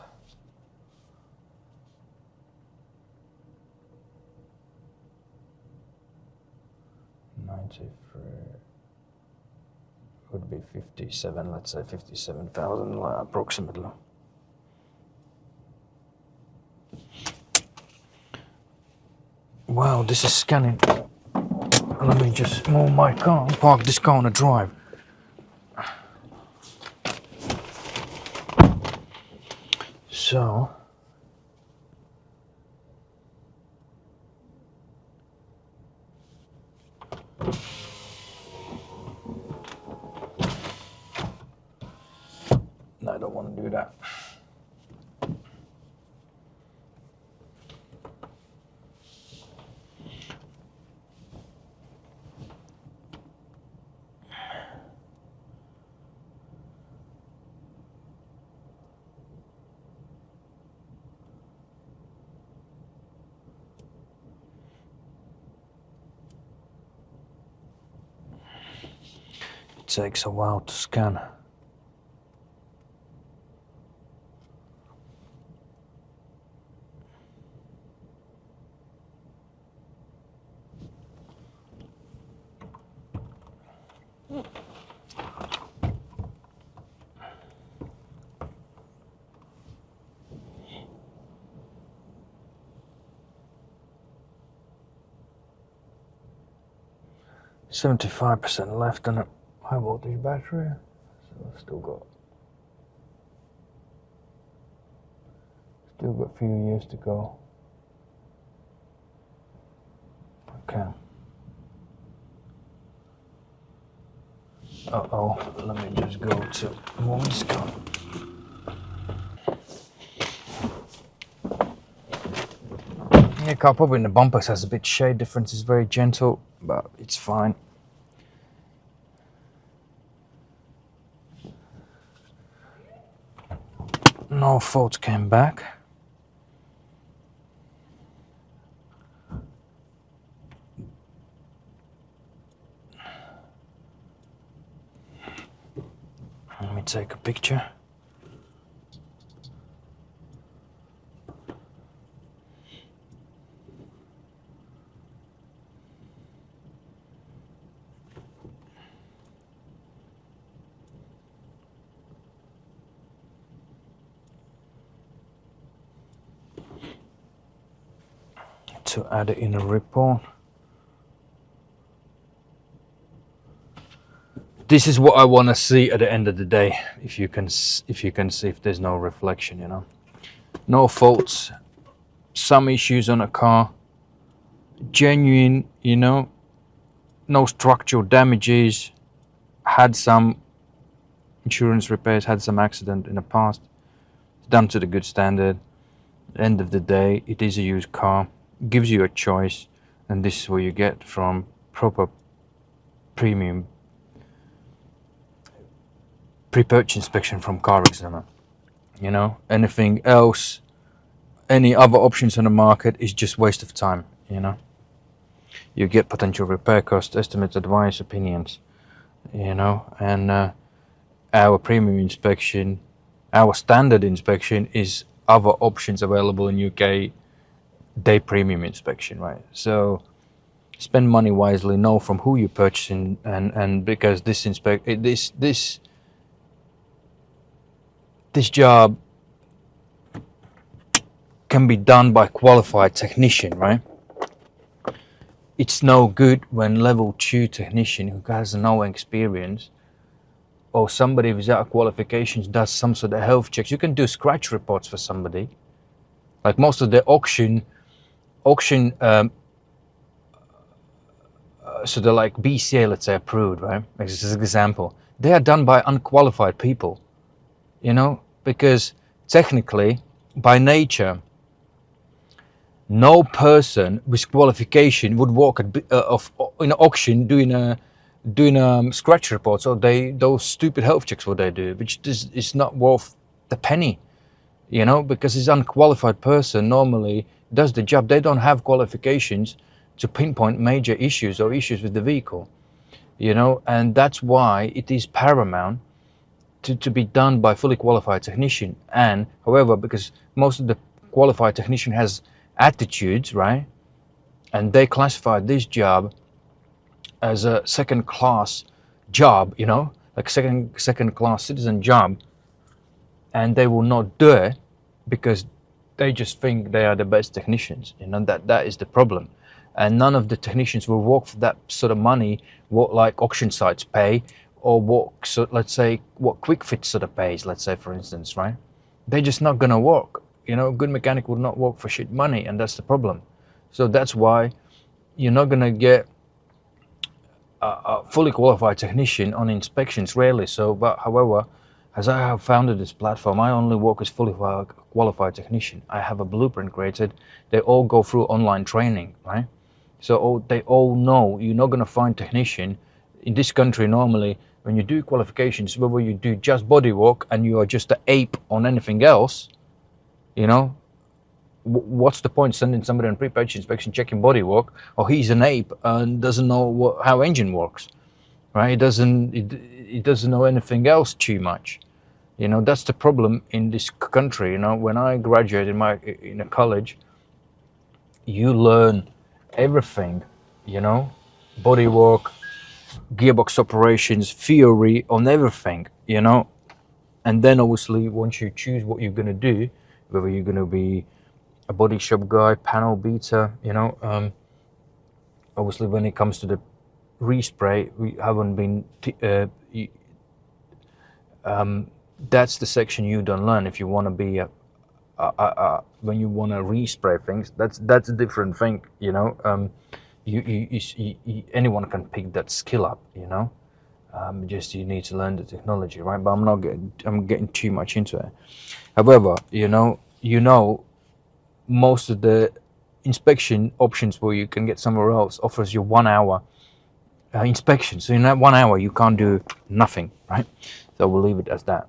Would be 57, let's say 57,000 approximately. Wow, this is scanning. Let me just move my car, park this car on a drive. So, no, I don't want to do that. It takes a while to scan. %75 left on a high voltage battery, so I've still got a few years to go. Okay. Uh-oh, let me just go to move this car. Yeah, car probably in the bumpers has a bit shade difference, is very gentle, but it's fine. No faults came back. Let me take a picture. to add it in a report. This is what I want to see at the end of the day. If you can see if there's no reflection, you know, no faults, some issues on a car, genuine, you know, no structural damages, had some insurance repairs, had some accident in the past, done to the good standard. End of the day, it is a used car, gives you a choice, and this is what you get from proper premium pre-purchase inspection from CarExamer. You know, anything else, any other options on the market is just waste of time. You know, you get potential repair cost estimates, advice, opinions, you know, and our premium inspection, our standard inspection is other options available in UK day premium inspection, right? So spend money wisely, know from who you're purchasing, and because this job can be done by qualified technician, right? It's no good when level 2 technician who has no experience or somebody without qualifications does some sort of health checks. You can do scratch reports for somebody, like most of the auction so they're like BCA, let's say, approved, right? As an example, they are done by unqualified people, you know, because technically, by nature, no person with qualification would walk in an auction doing scratch reports or those stupid health checks what they do, which is not worth the penny, you know, because this unqualified person normally does the job. They don't have qualifications to pinpoint major issues or issues with the vehicle, you know, and that's why it is paramount to be done by fully qualified technician. And however, because most of the qualified technician has attitudes, right, and they classify this job as a second class job, you know, like second class citizen job, and they will not do it because they just think they are the best technicians, you know. That is the problem. And none of the technicians will work for that sort of money what like auction sites pay, or what, so let's say, what Quick Fit sort of pays, let's say, for instance, right? They're just not gonna work. You know, a good mechanic would not work for shit money, and that's the problem. So that's why you're not gonna get a fully qualified technician on inspections, rarely so. But however, as I have founded this platform, I only work as fully qualified technician. I have a blueprint created. They all go through online training, right? So they all know you're not gonna find technician in this country normally. When you do qualifications, whether you do just bodywork and you are just an ape on anything else, you know, what's the point sending somebody on pre-purchase inspection checking bodywork, or he's an ape and doesn't know how engine works, right? He doesn't know anything else too much, you know. That's the problem in this country, you know. When I graduated in a college, you learn everything, you know, bodywork, gearbox operations, theory on everything, you know. And then obviously once you choose what you're going to do, whether you're going to be a body shop guy, panel beater, you know, obviously when it comes to the respray, we haven't been that's the section you don't learn. If you want to be when you want to respray things, that's a different thing, you know. Anyone can pick that skill up, you know. Just you need to learn the technology, right? But I'm getting too much into it. However, you know, most of the inspection options where you can get somewhere else offers you 1 hour inspection. So in that 1 hour, you can't do nothing, right? So we'll leave it as that.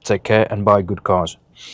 Take care and buy good cars.